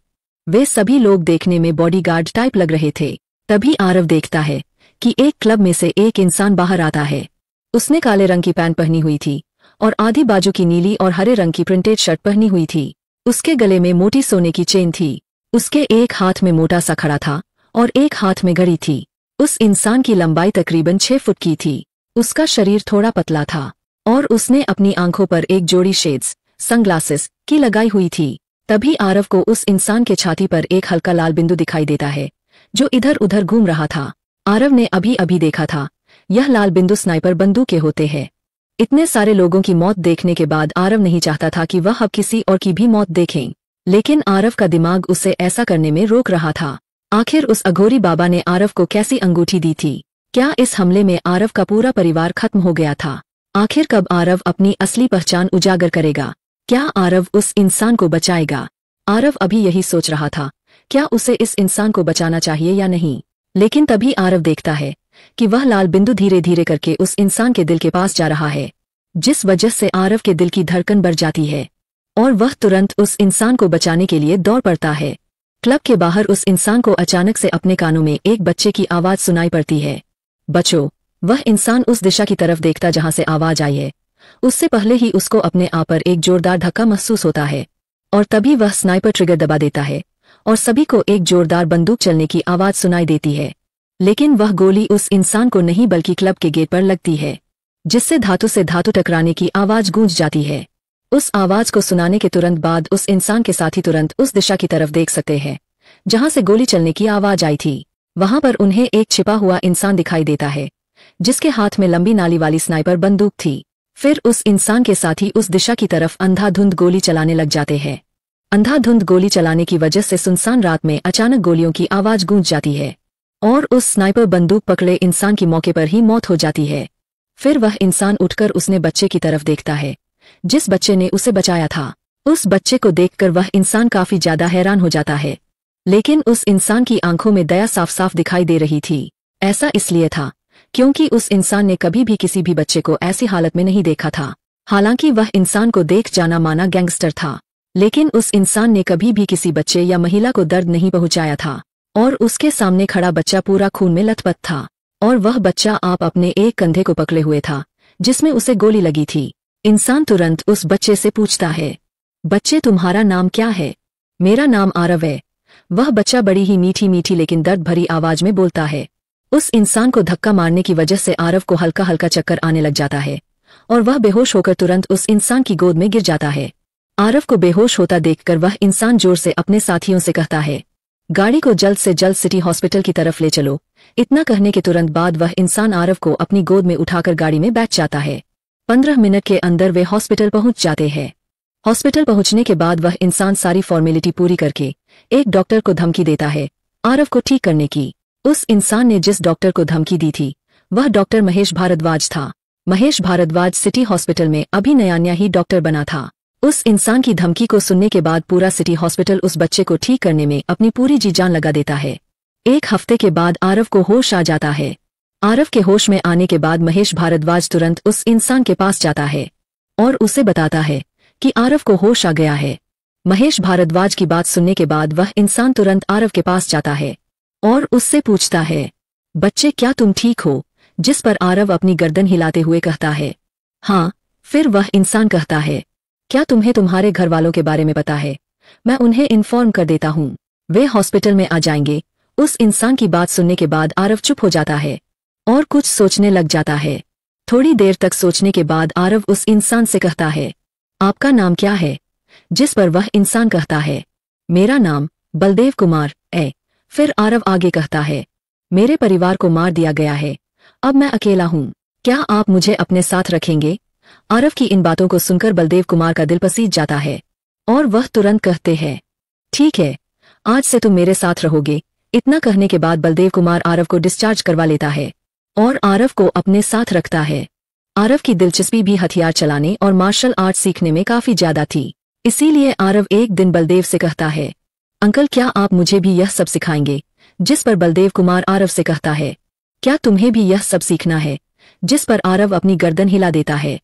वे सभी लोग देखने में बॉडीगार्ड टाइप लग रहे थे। तभी आरव देखता है कि एक क्लब में से एक इंसान बाहर आता है। उसने काले रंग की पैंट पहनी हुई थी और आधी बाजू की नीली और हरे रंग की प्रिंटेड शर्ट पहनी हुई थी। उसके गले में मोटी सोने की चेन थी। उसके एक हाथ में मोटा सा खड़ा था और एक हाथ में घड़ी थी। उस इंसान की लंबाई तकरीबन 6 फुट की थी। उसका शरीर थोड़ा पतला था और उसने अपनी आंखों पर एक जोड़ी शेड्स सनग्लासेस की लगाई हुई थी। तभी आरव को उस इंसान के छाती पर एक हल्का लाल बिंदु दिखाई देता है जो इधर उधर घूम रहा था। आरव ने अभी अभी देखा था यह लाल बिंदु स्नाइपर बंदूक के होते हैं। इतने सारे लोगों की मौत देखने के बाद आरव नहीं चाहता था कि वह अब किसी और की भी मौत देखें, लेकिन आरव का दिमाग उसे ऐसा करने में रोक रहा था। आखिर उस अघोरी बाबा ने आरव को कैसी अंगूठी दी थी? क्या इस हमले में आरव का पूरा परिवार खत्म हो गया था? आखिर कब आरव अपनी असली पहचान उजागर करेगा? क्या आरव उस इंसान को बचाएगा? आरव अभी यही सोच रहा था, क्या उसे इस इंसान को बचाना चाहिए या नहीं। लेकिन तभी आरव देखता है कि वह लाल बिंदु धीरे धीरे करके उस इंसान के दिल के पास जा रहा है, जिस वजह से आरव के दिल की धड़कन बढ़ जाती है और वह तुरंत उस इंसान को बचाने के लिए दौड़ पड़ता है। क्लब के बाहर उस इंसान को अचानक से अपने कानों में एक बच्चे की आवाज सुनाई पड़ती है, बचो। वह इंसान उस दिशा की तरफ देखता जहां से आवाज आई है। उससे पहले ही उसको अपने आप पर एक जोरदार धक्का महसूस होता है और तभी वह स्नाइपर ट्रिगर दबा देता है और सभी को एक जोरदार बंदूक चलने की आवाज सुनाई देती है। लेकिन वह गोली उस इंसान को नहीं बल्कि क्लब के गेट पर लगती है, जिससे धातु से धातु टकराने की आवाज गूंज जाती है। उस आवाज को सुनाने के तुरंत बाद उस इंसान के साथी तुरंत उस दिशा की तरफ देख सकते हैं जहां से गोली चलने की आवाज आई थी। वहां पर उन्हें एक छिपा हुआ इंसान दिखाई देता है जिसके हाथ में लंबी नाली वाली स्नाइपर बंदूक थी। फिर उस इंसान के साथी उस दिशा की तरफ अंधाधुंध गोली चलाने लग जाते हैं। अंधाधुंध गोली चलाने की वजह से सुनसान रात में अचानक गोलियों की आवाज गूंज जाती है और उस स्नाइपर बंदूक पकड़े इंसान की मौके पर ही मौत हो जाती है। फिर वह इंसान उठकर उसने बच्चे की तरफ देखता है जिस बच्चे ने उसे बचाया था। उस बच्चे को देखकर वह इंसान काफी ज्यादा हैरान हो जाता है, लेकिन उस इंसान की आंखों में दया साफ साफ दिखाई दे रही थी। ऐसा इसलिए था क्योंकि उस इंसान ने कभी भी किसी भी बच्चे को ऐसी हालत में नहीं देखा था। हालांकि वह इंसान को देख जाना माना गैंगस्टर था, लेकिन उस इंसान ने कभी भी किसी बच्चे या महिला को दर्द नहीं पहुंचाया था और उसके सामने खड़ा बच्चा पूरा खून में लथपथ था और वह बच्चा आप अपने एक कंधे को पकड़े हुए था जिसमें उसे गोली लगी थी। इंसान तुरंत उस बच्चे से पूछता है, बच्चे तुम्हारा नाम क्या है? मेरा नाम आरव है। वह बच्चा बड़ी ही मीठी मीठी लेकिन दर्द भरी आवाज में बोलता है। उस इंसान को धक्का मारने की वजह से आरव को हल्का हल्का चक्कर आने लग जाता है और वह बेहोश होकर तुरंत उस इंसान की गोद में गिर जाता है। आरव को बेहोश होता देखकर वह इंसान जोर से अपने साथियों से कहता है, गाड़ी को जल्द से जल्द सिटी हॉस्पिटल की तरफ ले चलो। इतना कहने के तुरंत बाद वह इंसान आरव को अपनी गोद में उठाकर गाड़ी में बैठ जाता है। 15 मिनट के अंदर वे हॉस्पिटल पहुंच जाते हैं। हॉस्पिटल पहुंचने के बाद वह इंसान सारी फॉर्मेलिटी पूरी करके एक डॉक्टर को धमकी देता है आरव को ठीक करने की। उस इंसान ने जिस डॉक्टर को धमकी दी थी वह डॉक्टर महेश भारद्वाज था। महेश भारद्वाज सिटी हॉस्पिटल में अभी नया ही डॉक्टर बना था। उस इंसान की धमकी को सुनने के बाद पूरा सिटी हॉस्पिटल उस बच्चे को ठीक करने में अपनी पूरी जी जान लगा देता है। 1 हफ्ते के बाद आरव को होश आ जाता है। आरव के होश में आने के बाद महेश भारद्वाज तुरंत उस इंसान के पास जाता है और उसे बताता है कि आरव को होश आ गया है। महेश भारद्वाज की बात सुनने के बाद वह इंसान तुरंत आरव के पास जाता है और उससे पूछता है, बच्चे क्या तुम ठीक हो? जिस पर आरव अपनी गर्दन हिलाते हुए कहता है, हाँ। फिर वह इंसान कहता है, क्या तुम्हें तुम्हारे घर वालों के बारे में पता है? मैं उन्हें इन्फॉर्म कर देता हूँ, वे हॉस्पिटल में आ जाएंगे। उस इंसान की बात सुनने के बाद आरव चुप हो जाता है और कुछ सोचने लग जाता है। थोड़ी देर तक सोचने के बाद आरव उस इंसान से कहता है, आपका नाम क्या है? जिस पर वह इंसान कहता है, मेरा नाम बलदेव कुमार है। फिर आरव आगे कहता है, मेरे परिवार को मार दिया गया है, अब मैं अकेला हूँ, क्या आप मुझे अपने साथ रखेंगे? आरव की इन बातों को सुनकर बलदेव कुमार का दिल पसीज जाता है और वह तुरंत कहते हैं, ठीक है, आज से तुम मेरे साथ रहोगे। इतना कहने के बाद बलदेव कुमार आरव को डिस्चार्ज करवा लेता है और आरव को अपने साथ रखता है। आरव की दिलचस्पी भी हथियार चलाने और मार्शल आर्ट सीखने में काफी ज्यादा थी, इसीलिए आरव एक दिन बलदेव से कहता है, अंकल क्या आप मुझे भी यह सब सिखाएंगे? जिस पर बलदेव कुमार आरव से कहता है, क्या तुम्हें भी यह सब सीखना है? जिस पर आरव अपनी गर्दन हिला देता है।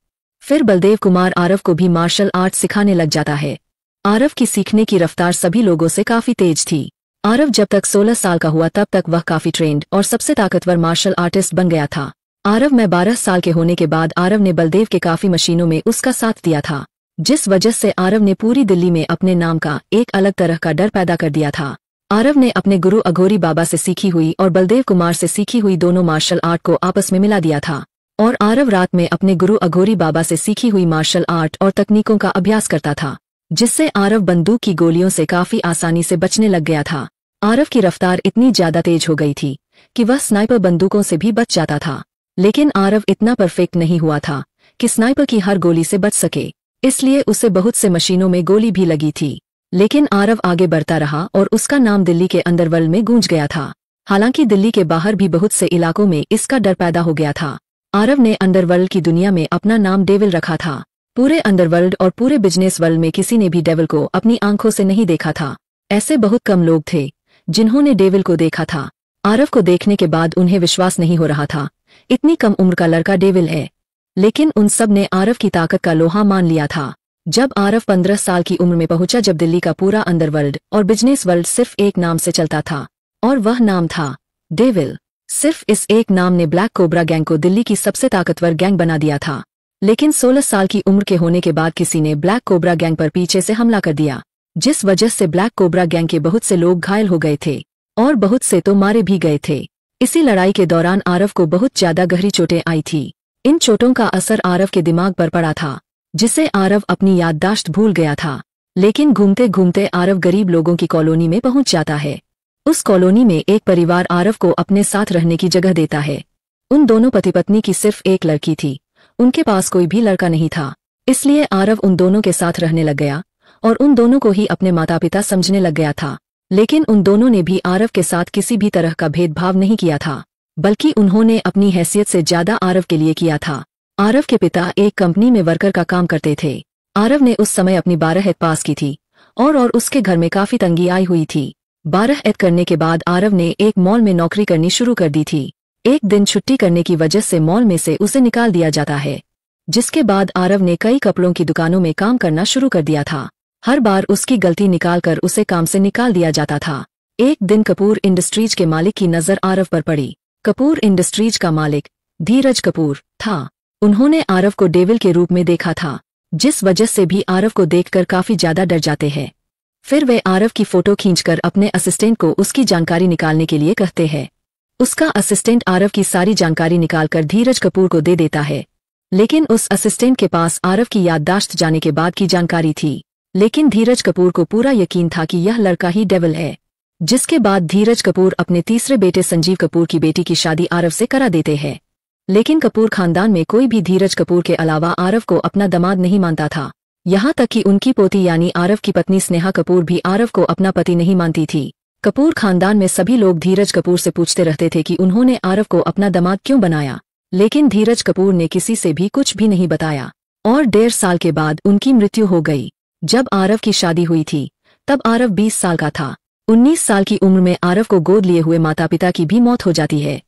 फिर बलदेव कुमार आरव को भी मार्शल आर्ट सिखाने लग जाता है। आरव की सीखने की रफ्तार सभी लोगों से काफी तेज थी। आरव जब तक 16 साल का हुआ तब तक वह काफी ट्रेंड और सबसे ताकतवर मार्शल आर्टिस्ट बन गया था। आरव में 12 साल के होने के बाद आरव ने बलदेव के काफी मशीनों में उसका साथ दिया था, जिस वजह से आरव ने पूरी दिल्ली में अपने नाम का एक अलग तरह का डर पैदा कर दिया था। आरव ने अपने गुरु अघोरी बाबा से सीखी हुई और बलदेव कुमार से सीखी हुई दोनों मार्शल आर्ट को आपस में मिला दिया था और आरव रात में अपने गुरु अघोरी बाबा से सीखी हुई मार्शल आर्ट और तकनीकों का अभ्यास करता था, जिससे आरव बंदूक की गोलियों से काफी आसानी से बचने लग गया था। आरव की रफ्तार इतनी ज्यादा तेज हो गई थी कि वह स्नाइपर बंदूकों से भी बच जाता था, लेकिन आरव इतना परफेक्ट नहीं हुआ था कि स्नाइपर की हर गोली से बच सके, इसलिए उसे बहुत से मशीनों में गोली भी लगी थी। लेकिन आरव आगे बढ़ता रहा और उसका नाम दिल्ली के अंडरवर्ल्ड में गूंज गया था। हालांकि दिल्ली के बाहर भी बहुत से इलाकों में इसका डर पैदा हो गया था। आरव ने अंडरवर्ल्ड की दुनिया में अपना नाम डेविल रखा था। पूरे अंडरवर्ल्ड और पूरे बिजनेस वर्ल्ड में किसी ने भी डेविल को अपनी आंखों से नहीं देखा था। ऐसे बहुत कम लोग थे जिन्होंने डेविल को देखा था। आरव को देखने के बाद उन्हें विश्वास नहीं हो रहा था, इतनी कम उम्र का लड़का डेविल है। लेकिन उन सब ने आरव की ताकत का लोहा मान लिया था। जब आरव 15 साल की उम्र में पहुंचा, जब दिल्ली का पूरा अंडरवर्ल्ड और बिजनेस वर्ल्ड सिर्फ एक नाम से चलता था और वह नाम था डेविल। सिर्फ इस एक नाम ने ब्लैक कोबरा गैंग को दिल्ली की सबसे ताकतवर गैंग बना दिया था। लेकिन 16 साल की उम्र के होने के बाद किसी ने ब्लैक कोबरा गैंग पर पीछे से हमला कर दिया, जिस वजह से ब्लैक कोबरा गैंग के बहुत से लोग घायल हो गए थे और बहुत से तो मारे भी गए थे। इसी लड़ाई के दौरान आरव को बहुत ज्यादा गहरी चोटें आई थी। इन चोटों का असर आरव के दिमाग पर पड़ा था, जिससे आरव अपनी याददाश्त भूल गया था। लेकिन घूमते घूमते आरव गरीब लोगों की कॉलोनी में पहुंच जाता है। उस कॉलोनी में एक परिवार आरव को अपने साथ रहने की जगह देता है। उन दोनों पति पत्नी की सिर्फ एक लड़की थी, उनके पास कोई भी लड़का नहीं था, इसलिए आरव उन दोनों के साथ रहने लग गया और उन दोनों को ही अपने माता पिता समझने लग गया था। लेकिन उन दोनों ने भी आरव के साथ किसी भी तरह का भेदभाव नहीं किया था, बल्कि उन्होंने अपनी हैसियत से ज्यादा आरव के लिए किया था। आरव के पिता एक कंपनी में वर्कर का काम करते थे। आरव ने उस समय अपनी 12वीं पास की थी और उसके घर में काफी तंगी आई हुई थी। 12वीं करने के बाद आरव ने एक मॉल में नौकरी करनी शुरू कर दी थी। एक दिन छुट्टी करने की वजह से मॉल में से उसे निकाल दिया जाता है, जिसके बाद आरव ने कई कपड़ों की दुकानों में काम करना शुरू कर दिया था। हर बार उसकी गलती निकालकर उसे काम से निकाल दिया जाता था। एक दिन कपूर इंडस्ट्रीज के मालिक की नजर आरव पर पड़ी। कपूर इंडस्ट्रीज का मालिक धीरज कपूर था। उन्होंने आरव को डेविल के रूप में देखा था, जिस वजह से भी आरव को देखकर काफी ज्यादा डर जाते हैं। फिर वे आरव की फोटो खींचकर अपने असिस्टेंट को उसकी जानकारी निकालने के लिए कहते हैं। उसका असिस्टेंट आरव की सारी जानकारी निकालकर धीरज कपूर को दे देता है। लेकिन उस असिस्टेंट के पास आरव की याददाश्त जाने के बाद की जानकारी थी। लेकिन धीरज कपूर को पूरा यकीन था कि यह लड़का ही डेविल है। जिसके बाद धीरज कपूर अपने तीसरे बेटे संजीव कपूर की बेटी की शादी आरव से करा देते हैं। लेकिन कपूर खानदान में कोई भी धीरज कपूर के अलावा आरव को अपना दामाद नहीं मानता था। यहाँ तक कि उनकी पोती यानी आरव की पत्नी स्नेहा कपूर भी आरव को अपना पति नहीं मानती थी। कपूर खानदान में सभी लोग धीरज कपूर से पूछते रहते थे कि उन्होंने आरव को अपना दामाद क्यों बनाया, लेकिन धीरज कपूर ने किसी से भी कुछ भी नहीं बताया और 1.5 साल के बाद उनकी मृत्यु हो गई। जब आरव की शादी हुई थी तब आरव 20 साल का था। 19 साल की उम्र में आरव को गोद लिए हुए माता पिता की भी मौत हो जाती है,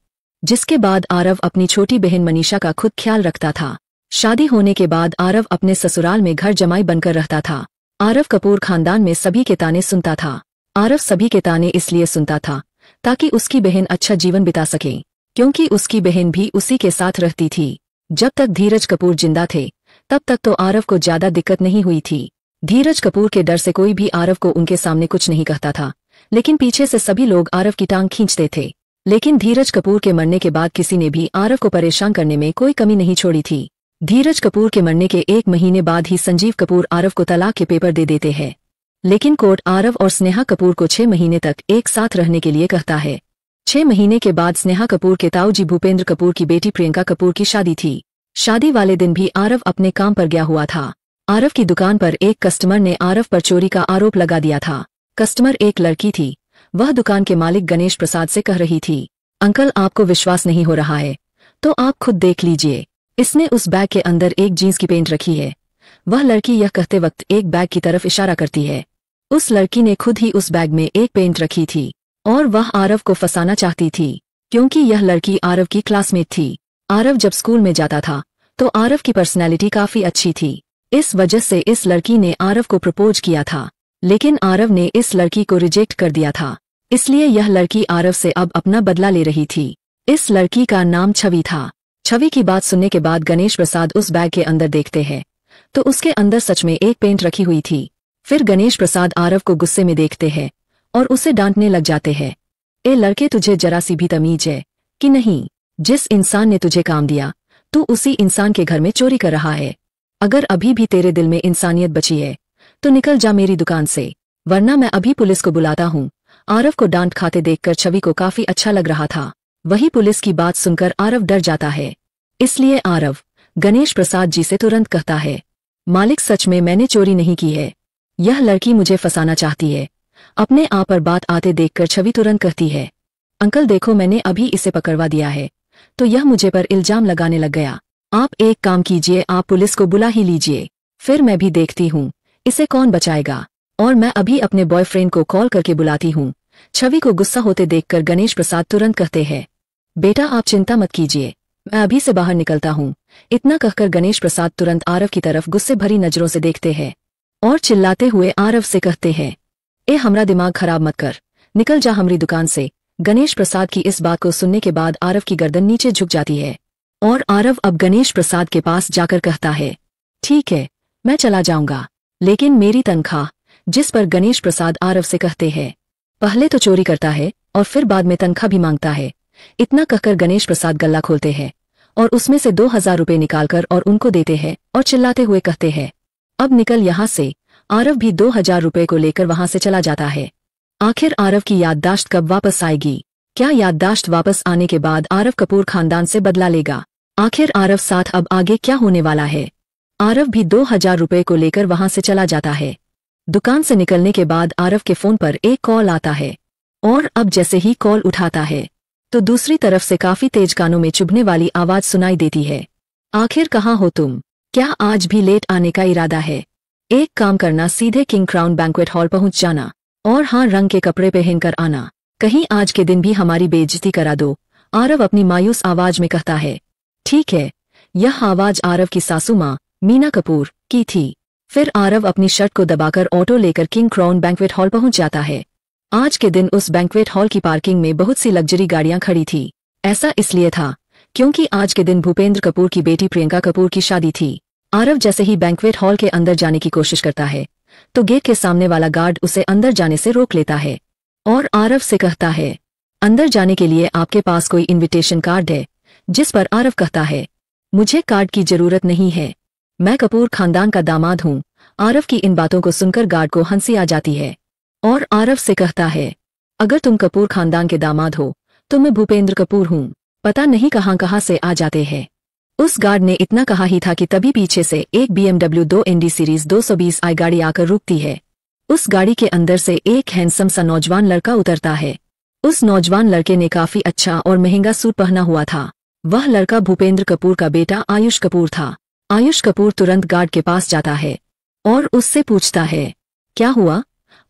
जिसके बाद आरव अपनी छोटी बहन मनीषा का खुद ख्याल रखता था। शादी होने के बाद आरव अपने ससुराल में घर जमाई बनकर रहता था। आरव कपूर खानदान में सभी के ताने सुनता था। आरव सभी के ताने इसलिए सुनता था ताकि उसकी बहन अच्छा जीवन बिता सके, क्योंकि उसकी बहन भी उसी के साथ रहती थी। जब तक धीरज कपूर जिंदा थे तब तक तो आरव को ज्यादा दिक्कत नहीं हुई थी। धीरज कपूर के डर से कोई भी आरव को उनके सामने कुछ नहीं कहता था, लेकिन पीछे से सभी लोग आरव की टांग खींचते थे। लेकिन धीरज कपूर के मरने के बाद किसी ने भी आरव को परेशान करने में कोई कमी नहीं छोड़ी थी। धीरज कपूर के मरने के 1 महीने बाद ही संजीव कपूर आरव को तलाक के पेपर दे देते हैं, लेकिन कोर्ट आरव और स्नेहा कपूर को 6 महीने तक एक साथ रहने के लिए कहता है। 6 महीने के बाद स्नेहा कपूर के ताऊजी भूपेंद्र कपूर की बेटी प्रियंका कपूर की शादी थी। शादी वाले दिन भी आरव अपने काम पर गया हुआ था। आरव की दुकान पर एक कस्टमर ने आरव पर चोरी का आरोप लगा दिया था। कस्टमर एक लड़की थी। वह दुकान के मालिक गणेश प्रसाद से कह रही थी, अंकल आपको विश्वास नहीं हो रहा है तो आप खुद देख लीजिए, इसने उस बैग के अंदर एक जीन्स की पेंट रखी है। वह लड़की यह कहते वक्त एक बैग की तरफ इशारा करती है। उस लड़की ने खुद ही उस बैग में एक पेंट रखी थी और वह आरव को फंसाना चाहती थी, क्योंकि यह लड़की आरव की क्लासमेट थी। आरव जब स्कूल में जाता था तो आरव की पर्सनैलिटी काफी अच्छी थी। इस वजह से इस लड़की ने आरव को प्रपोज किया था, लेकिन आरव ने इस लड़की को रिजेक्ट कर दिया था। इसलिए यह लड़की आरव से अब अपना बदला ले रही थी। इस लड़की का नाम छवि था। छवि की बात सुनने के बाद गणेश प्रसाद उस बैग के अंदर देखते हैं तो उसके अंदर सच में एक पेंट रखी हुई थी। फिर गणेश प्रसाद आरव को गुस्से में देखते हैं और उसे डांटने लग जाते हैं, ए लड़के तुझे जरा सी भी तमीज है कि नहीं? जिस इंसान ने तुझे काम दिया तू उसी इंसान के घर में चोरी कर रहा है। अगर अभी भी तेरे दिल में इंसानियत बची है तो निकल जा मेरी दुकान से, वरना मैं अभी पुलिस को बुलाता हूँ। आरव को डांट खाते देखकर छवि को काफी अच्छा लग रहा था। वही पुलिस की बात सुनकर आरव डर जाता है। इसलिए आरव गणेश प्रसाद जी से तुरंत कहता है, मालिक सच में मैंने चोरी नहीं की है, यह लड़की मुझे फंसाना चाहती है। अपने आप पर बात आते देखकर छवि तुरंत कहती है, अंकल देखो मैंने अभी इसे पकड़वा दिया है तो यह मुझे पर इल्जाम लगाने लग गया। आप एक काम कीजिए, आप पुलिस को बुला ही लीजिए, फिर मैं भी देखती हूँ इसे कौन बचाएगा, और मैं अभी अपने बॉयफ्रेंड को कॉल करके बुलाती हूँ। छवि को गुस्सा होते देखकर गणेश प्रसाद तुरंत कहते हैं, बेटा आप चिंता मत कीजिए, मैं अभी से बाहर निकलता हूँ। इतना कहकर गणेश प्रसाद तुरंत आरव की तरफ गुस्से भरी नजरों से देखते हैं और चिल्लाते हुए आरव से कहते हैं, ए हमरा दिमाग खराब मत कर, निकल जा हमारी दुकान से। गणेश प्रसाद की इस बात को सुनने के बाद आरव की गर्दन नीचे झुक जाती है और आरव अब गणेश प्रसाद के पास जाकर कहता है, ठीक है मैं चला जाऊंगा, लेकिन मेरी तनख्वाह। जिस पर गणेश प्रसाद आरव से कहते हैं, पहले तो चोरी करता है और फिर बाद में तनख्वाह भी मांगता है। इतना कहकर गणेश प्रसाद गल्ला खोलते हैं और उसमें से 2000 रुपये निकालकर और उनको देते हैं और चिल्लाते हुए कहते हैं, अब निकल यहाँ से। आरव भी 2000 रुपये को लेकर वहां से चला जाता है। आखिर आरव की याददाश्त कब वापस आएगी? क्या याददाश्त वापस आने के बाद आरव कपूर खानदान से बदला लेगा? आखिर आरव साथ अब आगे क्या होने वाला है? आरव भी 2000 रुपये को लेकर वहां से चला जाता है। दुकान से निकलने के बाद आरव के फोन पर एक कॉल आता है और अब जैसे ही कॉल उठाता है तो दूसरी तरफ से काफी तेज कानों में चुभने वाली आवाज सुनाई देती है, आखिर कहाँ हो तुम? क्या आज भी लेट आने का इरादा है? एक काम करना, सीधे किंग क्राउन बैंक्वेट हॉल पहुंच जाना और हाँ रंग के कपड़े पहनकर आना, कहीं आज के दिन भी हमारी बेइज्जती करा दो। आरव अपनी मायूस आवाज में कहता है, ठीक है। यह आवाज आरव की सासू माँ मीना कपूर की थी। फिर आरव अपनी शर्ट को दबाकर ऑटो लेकर किंग क्राउन बैंक्वेट हॉल पहुंच जाता है। आज के दिन उस बैंक्वेट हॉल की पार्किंग में बहुत सी लग्जरी गाड़ियां खड़ी थी। ऐसा इसलिए था क्योंकि आज के दिन भूपेंद्र कपूर की बेटी प्रियंका कपूर की शादी थी। आरव जैसे ही बैंक्वेट हॉल के अंदर जाने की कोशिश करता है तो गेट के सामने वाला गार्ड उसे अंदर जाने से रोक लेता है और आरव से कहता है, अंदर जाने के लिए आपके पास कोई इनविटेशन कार्ड है? जिस पर आरव कहता है, मुझे कार्ड की जरूरत नहीं है, मैं कपूर खानदान का दामाद हूँ। आरव की इन बातों को सुनकर गार्ड को हंसी आ जाती है और आरव से कहता है, अगर तुम कपूर खानदान के दामाद हो तो मैं भूपेंद्र कपूर हूँ, पता नहीं कहाँ से आ जाते हैं। उस गार्ड ने इतना कहा ही था कि तभी पीछे से एक BMW 2ND सीरीज 220i गाड़ी आकर रुकती है। उस गाड़ी के अंदर से एक हैंडसम सा नौजवान लड़का उतरता है। उस नौजवान लड़के ने काफी अच्छा और महंगा सूट पहना हुआ था। वह लड़का भूपेंद्र कपूर का बेटा आयुष कपूर था। आयुष कपूर तुरंत गार्ड के पास जाता है और उससे पूछता है, क्या हुआ?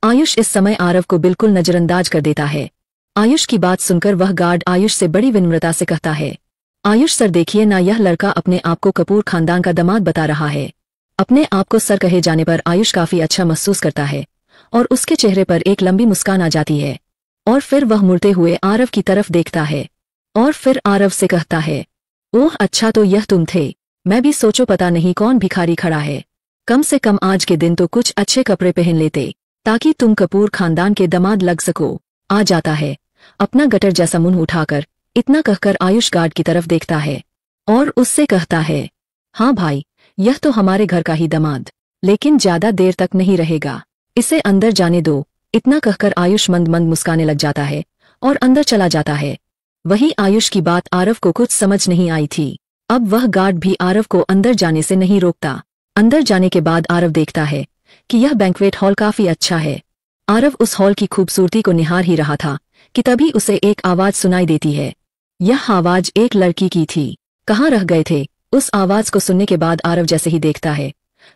आयुष इस समय आरव को बिल्कुल नजरअंदाज कर देता है। आयुष की बात सुनकर वह गार्ड आयुष से बड़ी विनम्रता से कहता है, आयुष सर देखिए ना, यह लड़का अपने आप को कपूर खानदान का दामाद बता रहा है। अपने आप को सर कहे जाने पर आयुष काफी अच्छा महसूस करता है और उसके चेहरे पर एक लंबी मुस्कान आ जाती है और फिर वह मुड़ते हुए आरव की तरफ देखता है और फिर आरव से कहता है, ओह अच्छा तो यह तुम थे, मैं भी सोचो पता नहीं कौन भिखारी खड़ा है, कम से कम आज के दिन तो कुछ अच्छे कपड़े पहन लेते ताकि तुम कपूर खानदान के दामाद लग सको। आ जाता है। अपना गटर जैसा मुंह उठाकर इतना कहकर आयुष गार्ड की तरफ देखता है और उससे कहता है, हाँ भाई, यह तो हमारे घर का ही दामाद, लेकिन ज्यादा देर तक नहीं रहेगा, इसे अंदर जाने दो। इतना कहकर आयुष मंद मंद मुस्काने लग जाता है और अंदर चला जाता है। वही आयुष की बात आरव को कुछ समझ नहीं आई थी। अब वह गार्ड भी आरव को अंदर जाने से नहीं रोकता। अंदर जाने के बाद आरव देखता है कि यह बैंक्वेट हॉल काफी अच्छा है। आरव उस हॉल की खूबसूरती को निहार ही रहा था कि तभी उसे एक आवाज सुनाई देती है। यह आवाज एक लड़की की थी। कहाँ रह गए थे? उस आवाज को सुनने के बाद आरव जैसे ही देखता है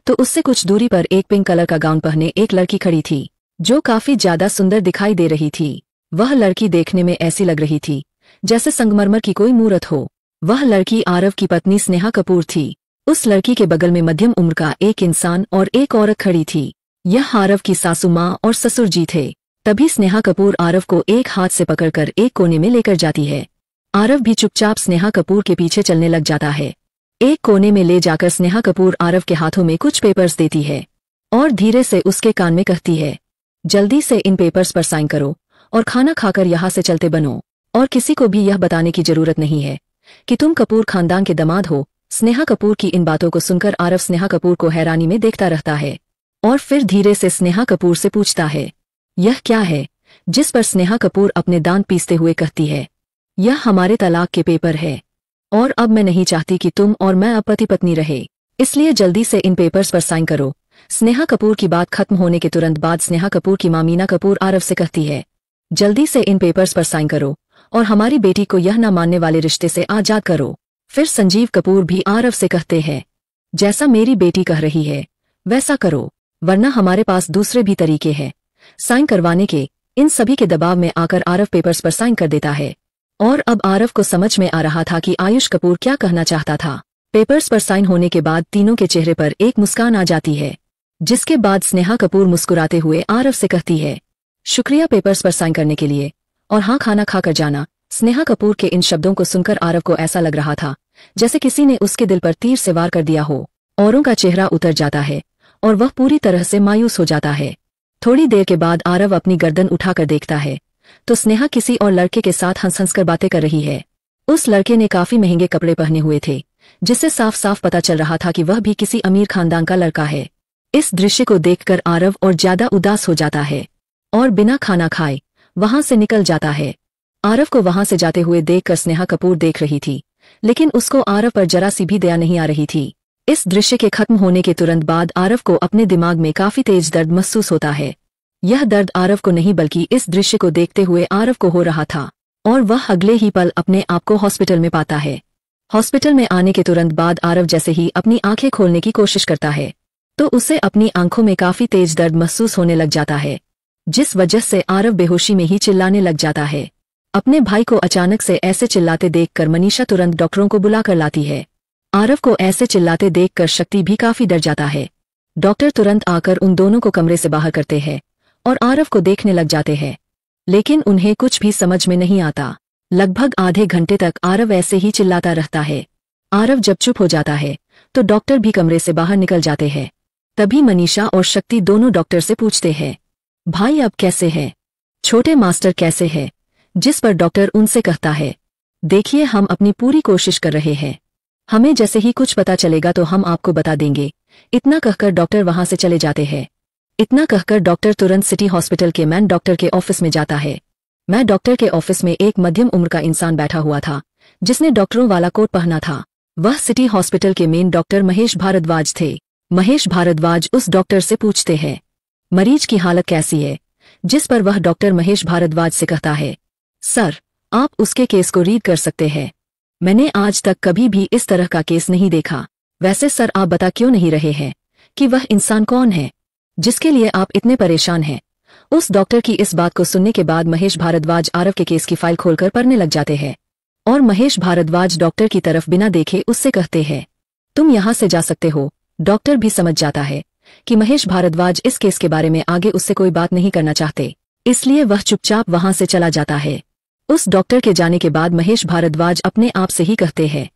तो उससे कुछ दूरी पर एक पिंक कलर का गाउन पहने एक लड़की खड़ी थी, जो काफी ज्यादा सुंदर दिखाई दे रही थी। वह लड़की देखने में ऐसी लग रही थी जैसे संगमरमर की कोई मूरत हो। वह लड़की आरव की पत्नी स्नेहा कपूर थी। उस लड़की के बगल में मध्यम उम्र का एक इंसान और एक औरत खड़ी थी। यह आरव की सासू माँ और ससुर जी थे। तभी स्नेहा कपूर आरव को एक हाथ से पकड़कर एक कोने में लेकर जाती है। आरव भी चुपचाप स्नेहा कपूर के पीछे चलने लग जाता है। एक कोने में ले जाकर स्नेहा कपूर आरव के हाथों में कुछ पेपर्स देती है और धीरे से उसके कान में कहती है, जल्दी से इन पेपर्स पर साइन करो और खाना खाकर यहाँ से चलते बनो, और किसी को भी यह बताने की जरूरत नहीं है कि तुम कपूर खानदान के दामाद हो। स्नेहा कपूर की इन बातों को सुनकर आरव स्नेहा कपूर को हैरानी में देखता रहता है और फिर धीरे से स्नेहा कपूर से पूछता है, यह क्या है? जिस पर स्नेहा कपूर अपने दांत पीसते हुए कहती है, यह हमारे तलाक के पेपर है और अब मैं नहीं चाहती कि तुम और मैं अब पति पत्नी रहे, इसलिए जल्दी से इन पेपर्स पर साइन करो। स्नेहा कपूर की बात खत्म होने के तुरंत बाद स्नेहा कपूर की मां मीना कपूर आरव से कहती है, जल्दी से इन पेपर्स पर साइन करो और हमारी बेटी को यह न मानने वाले रिश्ते से आजाद करो। फिर संजीव कपूर भी आरव से कहते हैं, जैसा मेरी बेटी कह रही है वैसा करो, वरना हमारे पास दूसरे भी तरीके हैं साइन करवाने के। इन सभी के दबाव में आकर आरव पेपर्स पर साइन कर देता है और अब आरव को समझ में आ रहा था कि आयुष कपूर क्या कहना चाहता था। पेपर्स पर साइन होने के बाद तीनों के चेहरे पर एक मुस्कान आ जाती है, जिसके बाद स्नेहा कपूर मुस्कुराते हुए आरव से कहती है, शुक्रिया पेपर्स पर साइन करने के लिए, और हाँ, खाना खाकर जाना। स्नेहा कपूर के इन शब्दों को सुनकर आरव को ऐसा लग रहा था जैसे किसी ने उसके दिल पर तीर से वार कर दिया हो। औरों का चेहरा उतर जाता है और वह पूरी तरह से मायूस हो जाता है। थोड़ी देर के बाद आरव अपनी गर्दन उठाकर देखता है तो स्नेहा किसी और लड़के के साथ हंस हंस कर बातें कर रही है। उस लड़के ने काफी महंगे कपड़े पहने हुए थे, जिससे साफ साफ पता चल रहा था कि वह भी किसी अमीर खानदान का लड़का है। इस दृश्य को देखकर आरव और ज्यादा उदास हो जाता है और बिना खाना खाए वहां से निकल जाता है। आरव को वहां से जाते हुए देखकर स्नेहा कपूर देख रही थी, लेकिन उसको आरव पर जरा सी भी दया नहीं आ रही थी। इस दृश्य के खत्म होने के तुरंत बाद आरव को अपने दिमाग में काफी तेज दर्द महसूस होता है। यह दर्द आरव को नहीं बल्कि इस दृश्य को देखते हुए आरव को हो रहा था और वह अगले ही पल अपने आप को हॉस्पिटल में पाता है। हॉस्पिटल में आने के तुरंत बाद आरव जैसे ही अपनी आंखें खोलने की कोशिश करता है तो उसे अपनी आंखों में काफी तेज दर्द महसूस होने लग जाता है, जिस वजह से आरव बेहोशी में ही चिल्लाने लग जाता है। अपने भाई को अचानक से ऐसे चिल्लाते देखकर मनीषा तुरंत डॉक्टरों को बुलाकर लाती है। आरव को ऐसे चिल्लाते देखकर शक्ति भी काफी डर जाता है। डॉक्टर तुरंत आकर उन दोनों को कमरे से बाहर करते हैं और आरव को देखने लग जाते हैं, लेकिन उन्हें कुछ भी समझ में नहीं आता। लगभग आधे घंटे तक आरव ऐसे ही चिल्लाता रहता है। आरव जब चुप हो जाता है तो डॉक्टर भी कमरे से बाहर निकल जाते हैं। तभी मनीषा और शक्ति दोनों डॉक्टर से पूछते हैं, भाई अब कैसे है? छोटे मास्टर कैसे है? जिस पर डॉक्टर उनसे कहता है, देखिए हम अपनी पूरी कोशिश कर रहे हैं, हमें जैसे ही कुछ पता चलेगा तो हम आपको बता देंगे। इतना कहकर डॉक्टर वहां से चले जाते हैं। इतना कहकर डॉक्टर तुरंत सिटी हॉस्पिटल के मैन डॉक्टर के ऑफिस में जाता है। मैन डॉक्टर के ऑफिस में एक मध्यम उम्र का इंसान बैठा हुआ था, जिसने डॉक्टरों वाला कोट पहना था। वह सिटी हॉस्पिटल के मेन डॉक्टर महेश भारद्वाज थे। महेश भारद्वाज उस डॉक्टर से पूछते हैं, मरीज की हालत कैसी है? जिस पर वह डॉक्टर महेश भारद्वाज से कहता है, सर आप उसके केस को रीड कर सकते हैं, मैंने आज तक कभी भी इस तरह का केस नहीं देखा। वैसे सर आप बता क्यों नहीं रहे हैं कि वह इंसान कौन है जिसके लिए आप इतने परेशान हैं? उस डॉक्टर की इस बात को सुनने के बाद महेश भारद्वाज आरव के केस की फाइल खोलकर पढ़ने लग जाते हैं और महेश भारद्वाज डॉक्टर की तरफ बिना देखे उससे कहते हैं, तुम यहाँ से जा सकते हो। डॉक्टर भी समझ जाता है कि महेश भारद्वाज इस केस के बारे में आगे उससे कोई बात नहीं करना चाहते, इसलिए वह चुपचाप वहां से चला जाता है। उस डॉक्टर के जाने के बाद महेश भारद्वाज अपने आप से ही कहते हैं,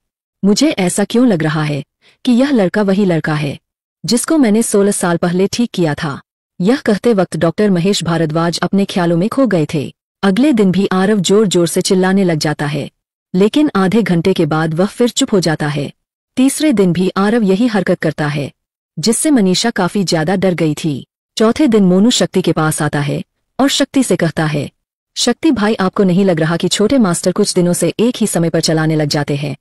मुझे ऐसा क्यों लग रहा है कि यह लड़का वही लड़का है जिसको मैंने 16 साल पहले ठीक किया था। यह कहते वक्त डॉक्टर महेश भारद्वाज अपने ख्यालों में खो गए थे। अगले दिन भी आरव जोर जोर से चिल्लाने लग जाता है, लेकिन आधे घंटे के बाद वह फिर चुप हो जाता है। तीसरे दिन भी आरव यही हरकत करता है, जिससे मनीषा काफी ज्यादा डर गई थी। चौथे दिन मोनू शक्ति के पास आता है और शक्ति से कहता है, शक्ति भाई, आपको नहीं लग रहा कि छोटे मास्टर कुछ दिनों से एक ही समय पर चलाने लग जाते हैं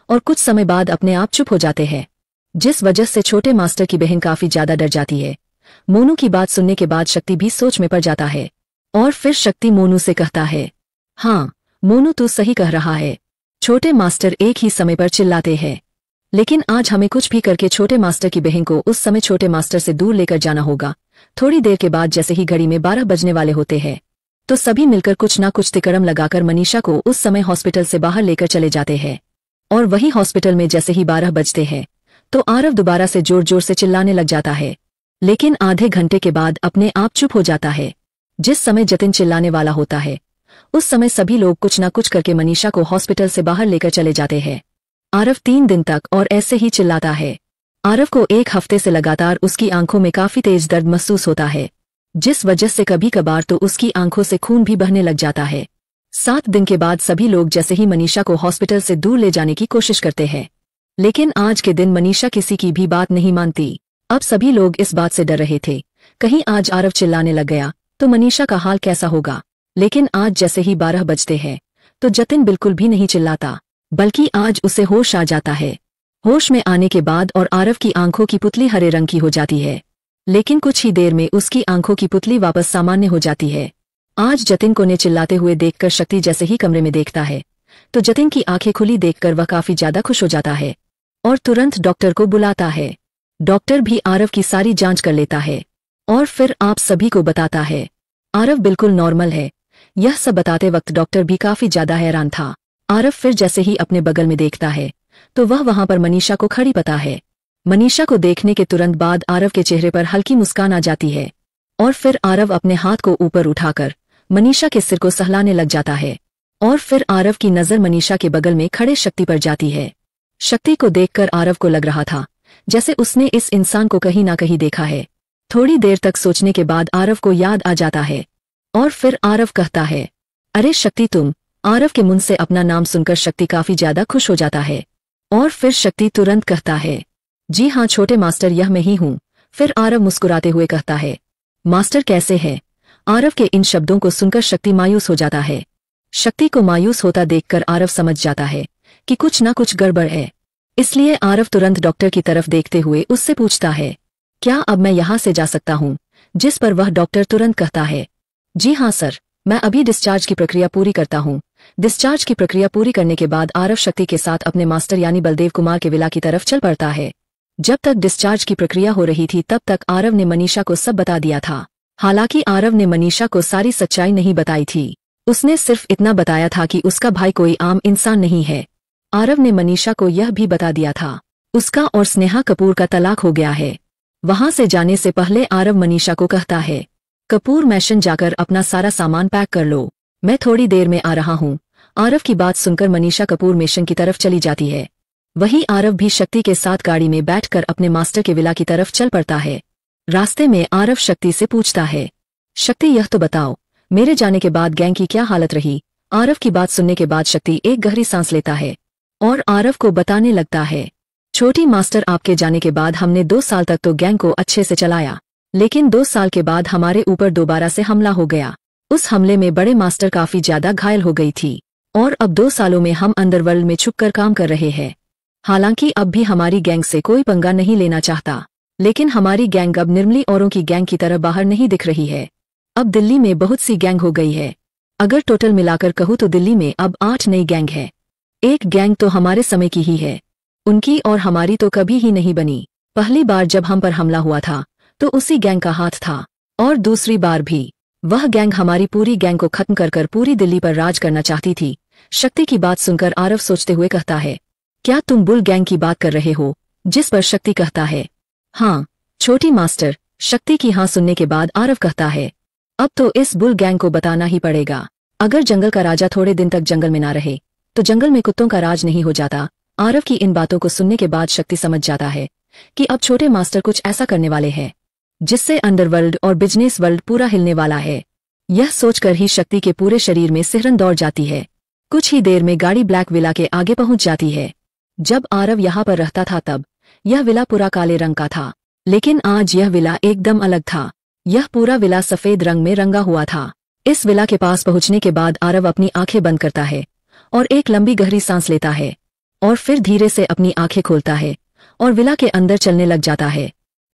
और कुछ समय बाद अपने आप चुप हो जाते हैं, जिस वजह से छोटे मास्टर की बहन काफी ज्यादा डर जाती है। मोनू की बात सुनने के बाद शक्ति भी सोच में पड़ जाता है और फिर शक्ति मोनू से कहता है, हाँ मोनू, तू सही कह रहा है, छोटे मास्टर एक ही समय पर चिल्लाते हैं, लेकिन आज हमें कुछ भी करके छोटे मास्टर की बहन को उस समय छोटे मास्टर से दूर लेकर जाना होगा। थोड़ी देर के बाद जैसे ही घड़ी में 12 बजने वाले होते हैं तो सभी मिलकर कुछ ना कुछ तिकड़म लगाकर मनीषा को उस समय हॉस्पिटल से बाहर लेकर चले जाते हैं। और वही हॉस्पिटल में जैसे ही 12 बजते हैं तो आरव दोबारा से जोर जोर से चिल्लाने लग जाता है, लेकिन आधे घंटे के बाद अपने आप चुप हो जाता है। जिस समय जतिन चिल्लाने वाला होता है उस समय सभी लोग कुछ न कुछ करके मनीषा को हॉस्पिटल से बाहर लेकर चले जाते हैं। आरव 3 दिन तक और ऐसे ही चिल्लाता है। आरव को एक हफ्ते से लगातार उसकी आंखों में काफी तेज दर्द महसूस होता है, जिस वजह से कभी कभार तो उसकी आंखों से खून भी बहने लग जाता है। 7 दिन के बाद सभी लोग जैसे ही मनीषा को हॉस्पिटल से दूर ले जाने की कोशिश करते हैं, लेकिन आज के दिन मनीषा किसी की भी बात नहीं मानती। अब सभी लोग इस बात से डर रहे थे, कहीं आज आरव चिल्लाने लग गया तो मनीषा का हाल कैसा होगा। लेकिन आज जैसे ही 12 बजते हैं तो जतिन बिल्कुल भी नहीं चिल्लाता, बल्कि आज उसे होश आ जाता है। होश में आने के बाद और आरव की आंखों की पुतली हरे रंग की हो जाती है, लेकिन कुछ ही देर में उसकी आंखों की पुतली वापस सामान्य हो जाती है। आज जतिन को ने चिल्लाते हुए देखकर शक्ति जैसे ही कमरे में देखता है तो जतिन की आंखें खुली देखकर वह काफी ज्यादा खुश हो जाता है और तुरंत डॉक्टर को बुलाता है। डॉक्टर भी आरव की सारी जांच कर लेता है और फिर आप सभी को बताता है आरव बिल्कुल नॉर्मल है। यह सब बताते वक्त डॉक्टर भी काफी ज्यादा हैरान था। आरव फिर जैसे ही अपने बगल में देखता है तो वह वहां पर मनीषा को खड़ी पाता है। मनीषा को देखने के तुरंत बाद आरव के चेहरे पर हल्की मुस्कान आ जाती है और फिर आरव अपने हाथ को ऊपर उठाकर मनीषा के सिर को सहलाने लग जाता है और फिर आरव की नजर मनीषा के बगल में खड़े शक्ति पर जाती है। शक्ति को देखकर आरव को लग रहा था जैसे उसने इस इंसान को कहीं ना कहीं देखा है। थोड़ी देर तक सोचने के बाद आरव को याद आ जाता है और फिर आरव कहता है, अरे शक्ति तुम। आरव के मुंह से अपना नाम सुनकर शक्ति काफी ज्यादा खुश हो जाता है और फिर शक्ति तुरंत कहता है, जी हाँ छोटे मास्टर, यह मैं ही हूँ। फिर आरव मुस्कुराते हुए कहता है, मास्टर कैसे है। आरव के इन शब्दों को सुनकर शक्ति मायूस हो जाता है। शक्ति को मायूस होता देखकर आरव समझ जाता है कि कुछ ना कुछ गड़बड़ है, इसलिए आरव तुरंत डॉक्टर की तरफ देखते हुए उससे पूछता है, क्या अब मैं यहाँ से जा सकता हूँ। जिस पर वह डॉक्टर तुरंत कहता है, जी हाँ सर, मैं अभी डिस्चार्ज की प्रक्रिया पूरी करता हूँ। डिस्चार्ज की प्रक्रिया पूरी करने के बाद आरव शक्ति के साथ अपने मास्टर यानी बलदेव कुमार के विला की तरफ चल पड़ता है। जब तक डिस्चार्ज की प्रक्रिया हो रही थी तब तक आरव ने मनीषा को सब बता दिया था। हालांकि आरव ने मनीषा को सारी सच्चाई नहीं बताई थी, उसने सिर्फ इतना बताया था कि उसका भाई कोई आम इंसान नहीं है। आरव ने मनीषा को यह भी बता दिया था उसका और स्नेहा कपूर का तलाक हो गया है। वहां से जाने से पहले आरव मनीषा को कहता है, कपूर मैशन जाकर अपना सारा सामान पैक कर लो, मैं थोड़ी देर में आ रहा हूँ। आरव की बात सुनकर मनीषा कपूर मैशन की तरफ चली जाती है। वहीं आरव भी शक्ति के साथ गाड़ी में बैठकर अपने मास्टर के विला की तरफ चल पड़ता है। रास्ते में आरव शक्ति से पूछता है, शक्ति यह तो बताओ मेरे जाने के बाद गैंग की क्या हालत रही। आरव की बात सुनने के बाद शक्ति एक गहरी सांस लेता है और आरव को बताने लगता है, छोटी मास्टर, आपके जाने के बाद हमने 2 साल तक तो गैंग को अच्छे से चलाया, लेकिन 2 साल के बाद हमारे ऊपर दोबारा से हमला हो गया। उस हमले में बड़े मास्टर काफी ज्यादा घायल हो गई थी और अब 2 सालों में हम अंडरवर्ल्ड में छुपकर काम कर रहे हैं। हालांकि अब भी हमारी गैंग से कोई पंगा नहीं लेना चाहता, लेकिन हमारी गैंग अब निर्मली औरों की गैंग की तरह बाहर नहीं दिख रही है। अब दिल्ली में बहुत सी गैंग हो गई है। अगर टोटल मिलाकर कहूँ तो दिल्ली में अब 8 नई गैंग है। एक गैंग तो हमारे समय की ही है, उनकी और हमारी तो कभी ही नहीं बनी। पहली बार जब हम पर हमला हुआ था तो उसी गैंग का हाथ था और दूसरी बार भी वह गैंग हमारी पूरी गैंग को खत्म कर पूरी दिल्ली पर राज करना चाहती थी। शक्ति की बात सुनकर आरव सोचते हुए कहता है, क्या तुम बुल गैंग की बात कर रहे हो। जिस पर शक्ति कहता है, हाँ छोटी मास्टर। शक्ति की हाँ सुनने के बाद आरव कहता है, अब तो इस बुल गैंग को बताना ही पड़ेगा। अगर जंगल का राजा थोड़े दिन तक जंगल में ना रहे तो जंगल में कुत्तों का राज नहीं हो जाता। आरव की इन बातों को सुनने के बाद शक्ति समझ जाता है कि अब छोटे मास्टर कुछ ऐसा करने वाले हैं जिससे अंडरवर्ल्ड और बिजनेस वर्ल्ड पूरा हिलने वाला है। यह सोचकर ही शक्ति के पूरे शरीर में सिहरन दौड़ जाती है। कुछ ही देर में गाड़ी ब्लैक विला के आगे पहुंच जाती है। जब आरव यहाँ पर रहता था तब यह विला पूरा काले रंग का था, लेकिन आज यह विला एकदम अलग था। यह पूरा विला सफेद रंग में रंगा हुआ था। इस विला के पास पहुंचने के बाद आरव अपनी आंखें बंद करता है और एक लंबी गहरी सांस लेता है और फिर धीरे से अपनी आंखें खोलता है और विला के अंदर चलने लग जाता है।